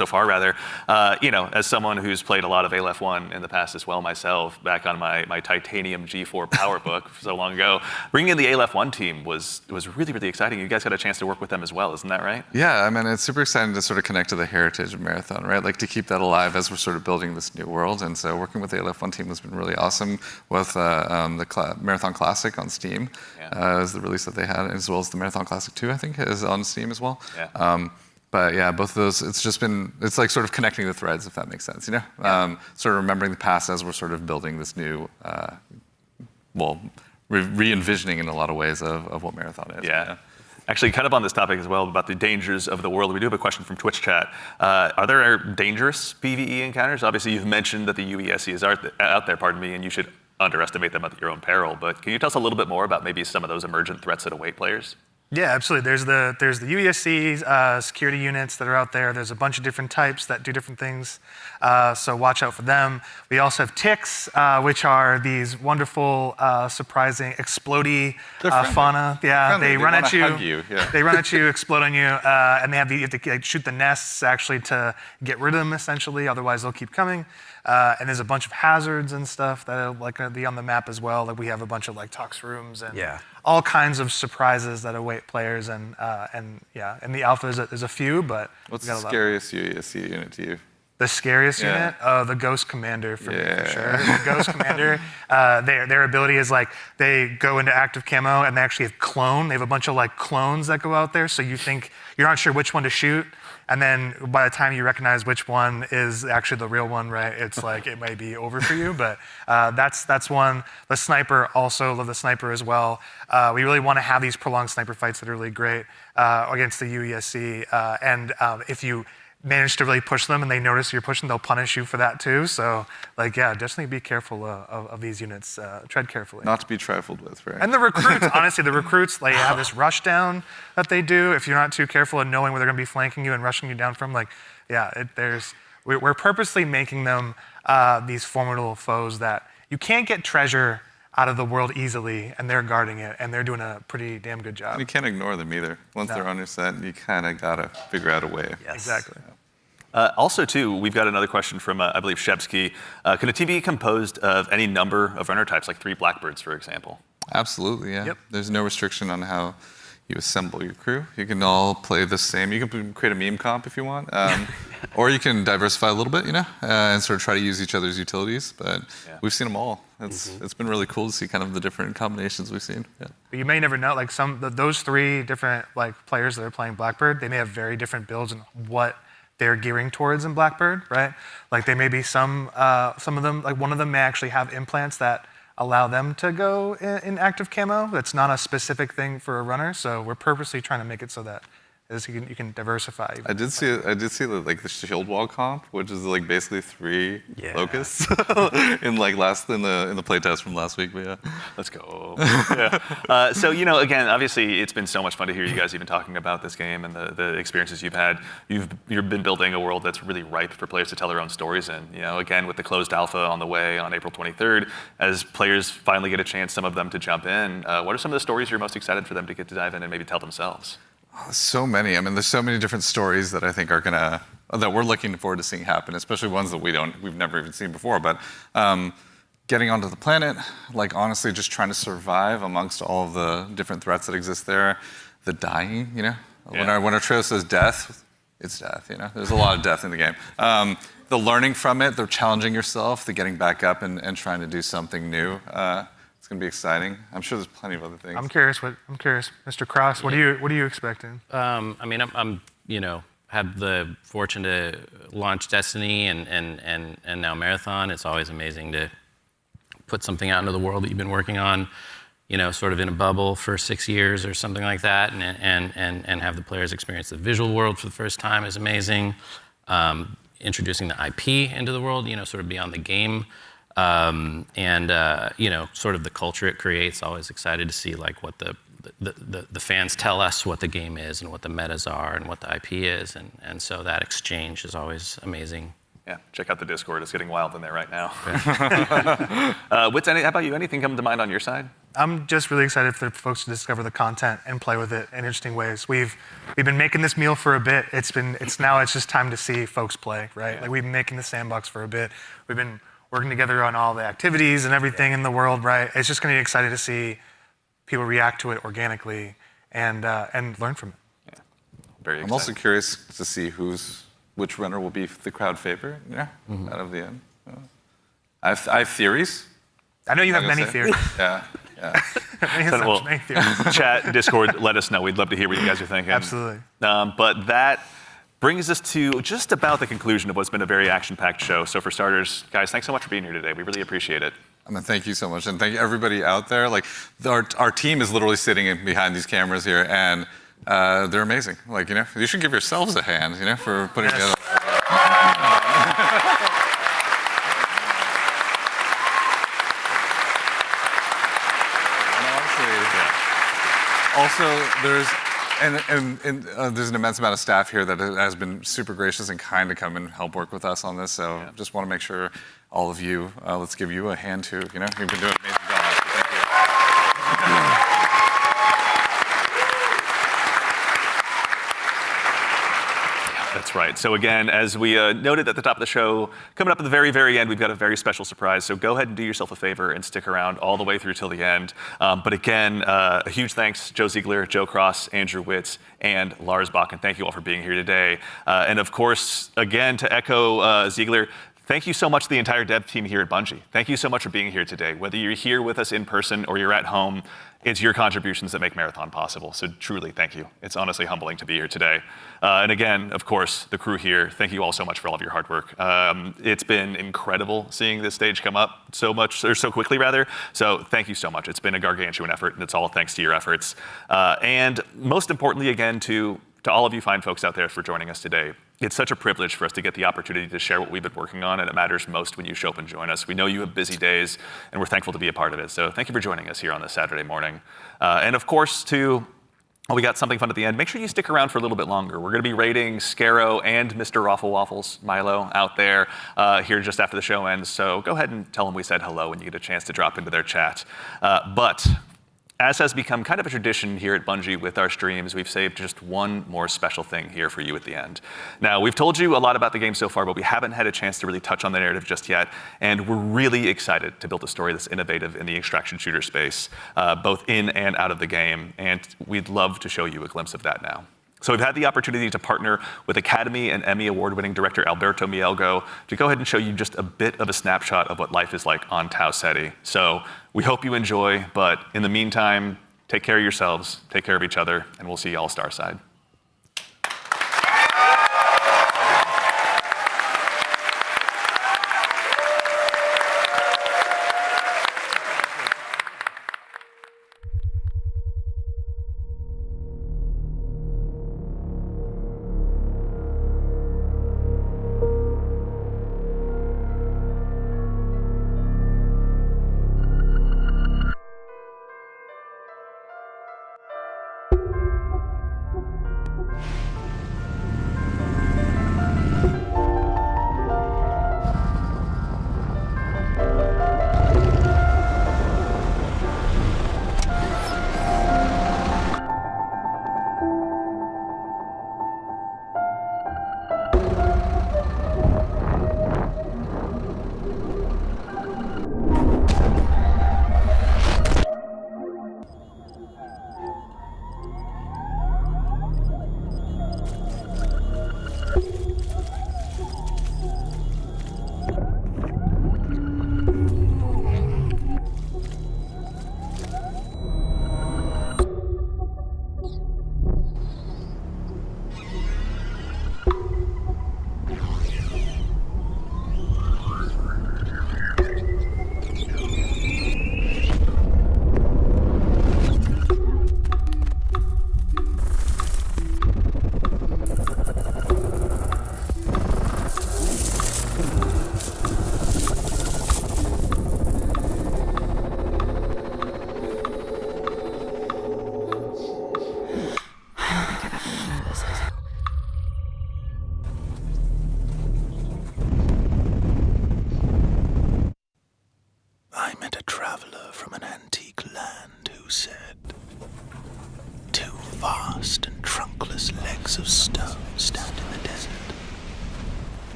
far rather. As someone who's played a lot of Aleph 1 in the past as well myself, back on my Titanium G4 PowerBook so long ago, bringing in the Aleph 1 team was really, really exciting. You guys got a chance to work with them as well, isn't that right? Yeah, I mean, it's super exciting to sort of connect to the heritage of Marathon, right? Like to keep that alive as we're sort of building this new world. And so working with the Aleph 1 team has been really awesome with the Marathon Classic on Steam is the release that they had, as well as the Marathon Classic 2, I think, is on Steam as well. Yeah. But yeah, both of those, it's like sort of connecting the threads, if that makes sense, sort of remembering the past as we're sort of building this new, re-envisioning in a lot of ways of what Marathon is. Yeah. Actually, kind of on this topic as well, about the dangers of the world, we do have a question from Twitch chat. Are there dangerous PvE encounters? Obviously, you've mentioned that the UESC is out there, and you should underestimate them at your own peril. But can you tell us a little bit more about maybe some of those emergent threats that await players? Yeah, absolutely. There's the UESC security units that are out there. There's a bunch of different types that do different things, so watch out for them. We also have ticks, which are these wonderful, surprising, explodey fauna. Yeah, they run at you. Yeah. They run at you, explode on you, and you have to shoot the nests actually to get rid of them essentially. Otherwise, they'll keep coming. And there's a bunch of hazards and stuff that are going to be on the map as well. Like we have a bunch of tox rooms and all kinds of surprises that await players. And in the alpha there's a few, but what's the scariest UESC unit to you? The scariest unit? The Ghost Commander for me, for sure. The Ghost Commander, their ability is they go into active camo and they actually have clone. They have a bunch of clones that go out there, so you think you're not sure which one to shoot. And then by the time you recognize which one is actually the real one, right, it's it may be over for you. But that's one. The sniper, also love the sniper as well. We really want to have these prolonged sniper fights that are really great against the UESC. And if you manage to really push them and they notice you're pushing, they'll punish you for that too. So definitely be careful of these units. Tread carefully. Not to be trifled with, right? And the recruits, honestly, they have this rush down that they do. If you're not too careful and knowing where they're going to be flanking you and rushing you down from, we're purposely making them these formidable foes that you can't get treasure out of the world easily, and they're guarding it, and they're doing a pretty damn good job. And you can't ignore them either. Once they're on your set, you kind of got to figure out a way. Yes. Exactly. Also, too, we've got another question from, I believe, Shebsky. Can a team be composed of any number of runner types, like 3 Blackbirds, for example? Absolutely, yeah. Yep. There's no restriction on how you assemble your crew. You can all play the same. You can create a meme comp if you want, or you can diversify a little bit, and sort of try to use each other's utilities. But we've seen them all. It's been really cool to see kind of the different combinations we've seen. Yeah. But you may never know, like those 3 different players that are playing Blackbird, they may have very different builds and what they're gearing towards in Blackbird, right? Like they may be some of them, like one of them may actually have implants that allow them to go in active camo. That's not a specific thing for a runner, so we're purposely trying to make it so that you can diversify. I did see the shield wall comp, which is like basically 3 locusts in the playtest from last week. But yeah, let's go. Yeah. So again, obviously, it's been so much fun to hear you guys even talking about this game and the experiences you've had. You've been building a world that's really ripe for players to tell their own stories in. Again, with the closed alpha on the way on April 23rd, as players finally get a chance, some of them to jump in. What are some of the stories you're most excited for them to get to dive in and maybe tell themselves? So many. I mean, there's so many different stories that I think that we're looking forward to seeing happen, especially ones that we've never even seen before. But getting onto the planet, like honestly, just trying to survive amongst all of the different threats that exist there. The dying, When our trio says death, it's death. There's a lot of death in the game. The learning from it, the challenging yourself, the getting back up and trying to do something new. It's going to be exciting. I'm sure there's plenty of other things. I'm curious, Mr. Cross. What are you expecting? I mean, I'm had the fortune to launch Destiny and now Marathon. It's always amazing to put something out into the world that you've been working on, sort of in a bubble for 6 years or something like that, and have the players experience the visual world for the first time is amazing. Introducing the IP into the world, sort of beyond the game. Sort of the culture it creates. Always excited to see like what the fans tell us what the game is and what the metas are and what the IP is, and so that exchange is always amazing. Yeah, check out the Discord. It's getting wild in there right now. Wits, how about you? Anything come to mind on your side? I'm just really excited for folks to discover the content and play with it in interesting ways. We've been making this meal for a bit. It's just time to see folks play, right? Yeah. Like we've been making the sandbox for a bit. We've been working together on all the activities and everything in the world, right? It's just going to be exciting to see people react to it organically and learn from it. Yeah, very exciting. I'm also curious to see which runner will be the crowd favorite, out of the end. I have theories. I know you have many theories. Yeah. Many theories. Chat, Discord, let us know. We'd love to hear what you guys are thinking. Absolutely. But that brings us to just about the conclusion of what's been a very action-packed show. So for starters, guys, thanks so much for being here today. We really appreciate it. I mean, thank you so much. And thank you everybody out there. Like our team is literally sitting behind these cameras here, and they're amazing. Like, you should give yourselves a hand, for putting together. Also, there's an immense amount of staff here that has been super gracious and kind to come and help work with us on this. So just want to make sure all of you, let's give you a hand too. You've been doing an amazing job. Thank you. That's right. So again, as we noted at the top of the show, coming up at the very, very end, we've got a very special surprise. So go ahead and do yourself a favor and stick around all the way through till the end. But again, a huge thanks, Joe Ziegler, Joe Cross, Andrew Witz, and Lars Bach. And thank you all for being here today. And of course, again, to echo Ziegler, thank you so much to the entire dev team here at Bungie. Thank you so much for being here today. Whether you're here with us in person or you're at home, it's your contributions that make Marathon possible. So truly, thank you. It's honestly humbling to be here today. And again, of course, the crew here, thank you all so much for all of your hard work. It's been incredible seeing this stage come up so quickly rather. So thank you so much. It's been a gargantuan effort, and it's all thanks to your efforts. And most importantly, again, to all of you fine folks out there for joining us today. It's such a privilege for us to get the opportunity to share what we've been working on, and it matters most when you show up and join us. We know you have busy days, and we're thankful to be a part of it. So thank you for joining us here on this Saturday morning. And of course, we got something fun at the end. Make sure you stick around for a little bit longer. We're going to be rating Scarrow and Mr. Raffle Waffles, Milo, out there here just after the show ends. So go ahead and tell them we said hello when you get a chance to drop into their chat. But As has become kind of a tradition here at Bungie with our streams, we've saved just one more special thing here for you at the end. Now, we've told you a lot about the game so far, but we haven't had a chance to really touch on the narrative just yet, and we're really excited to build a story that's innovative in the extraction shooter space, both in and out of the game, and we'd love to show you a glimpse of that now. So we've had the opportunity to partner with Academy and Emmy Award-winning director Alberto Mielgo to go ahead and show you just a bit of a snapshot of what life is like on Tau Ceti. So we hope you enjoy, but in the meantime, take care of yourselves, take care of each other, and we'll see you all Starside.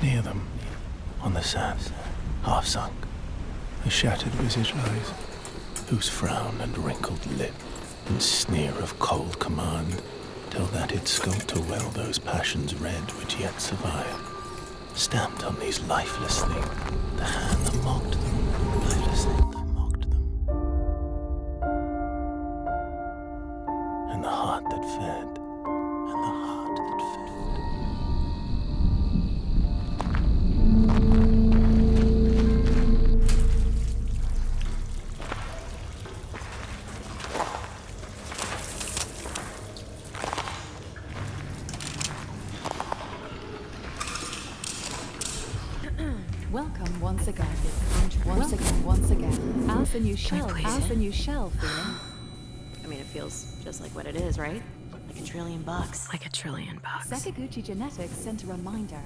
Near them, on the sand, half sunk, a shattered visage lies, whose frown and wrinkled lip and sneer of cold command tell that it sculptor well those passions red which yet survive. Stamped on these lifeless things, the hand that mocked them, lifeless thing that mocked them, and the heart that fed, and the heart that fed. Welcome once again. Once again. As the new shell, feeling. I mean, it feels just like what it is, right? Like $1 trillion. Like $1 trillion. Sakaguchi Genetics sent a reminder.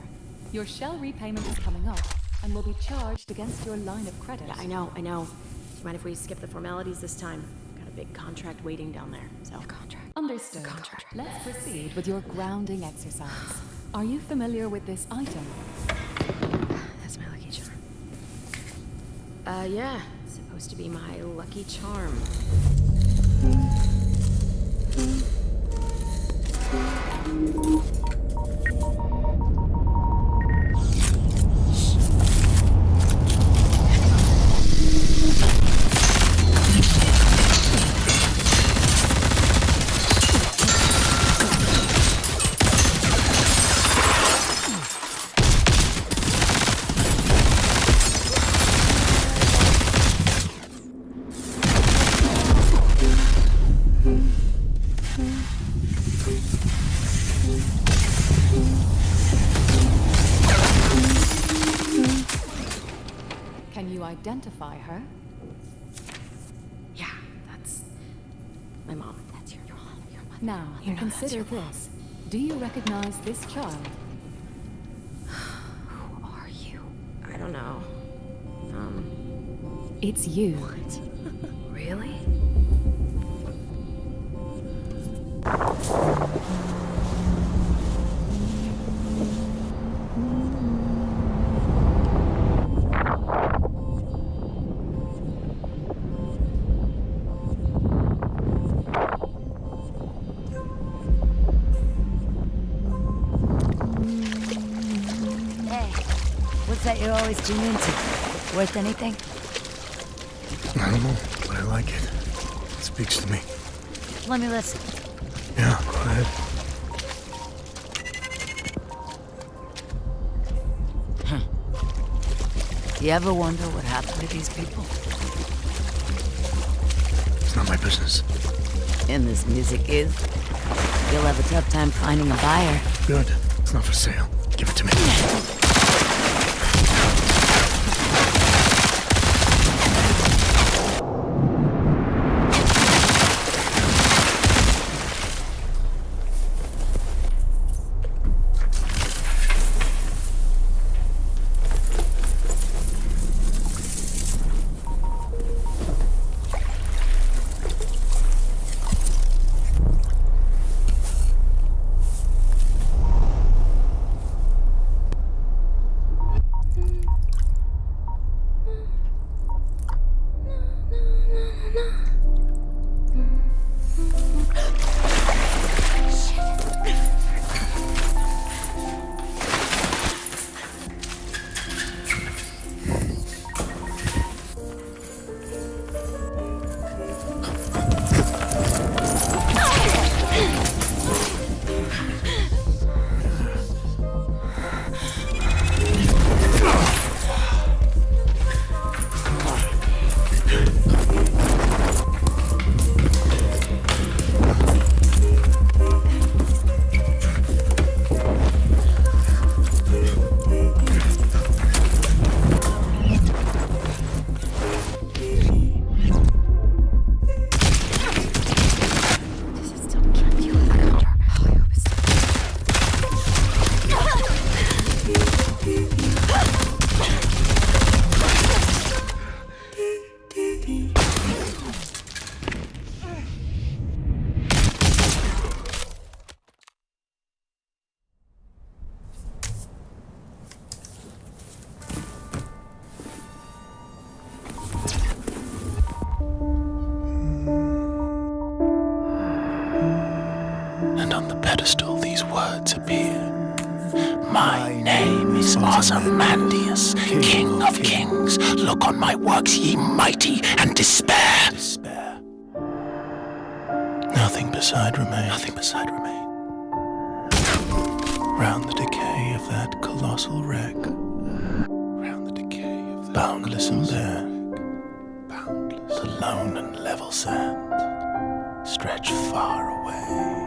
Your shell repayment is coming up and will be charged against your line of credit. Yeah, I know. Do you mind if we skip the formalities this time? Got a big contract waiting down there, so. Understood. Let's proceed with your grounding exercise. Are you familiar with this item? That's my lucky charm. Yeah. It's supposed to be my lucky charm. Can you identify her? Yeah, that's my mom. That's your mom. Now, You know consider that's your mom. this. Do you recognize this child? Who are you? I don't know. It's you. What? Really? What's that you're always tuned into? Worth anything? I don't know, but I like it. It speaks to me. Let me listen. Yeah, go ahead. You ever wonder what happened to these people? It's not my business. And this music is. You'll have a tough time finding a buyer. Good. It's not for sale. Give it to me. And on the pedestal these words appear. My name is Ozymandias, King of Kings. Look on my works, ye mighty, and despair. Nothing beside remain. Round the decay of that colossal wreck. Boundless and bare. The lone and level sand stretch far away.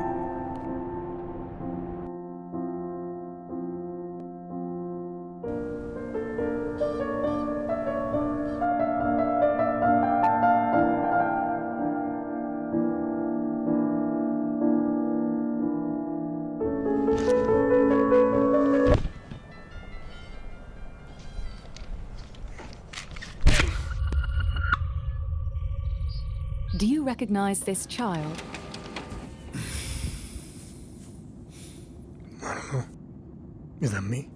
Do you recognize this child? I don't know. Is that me?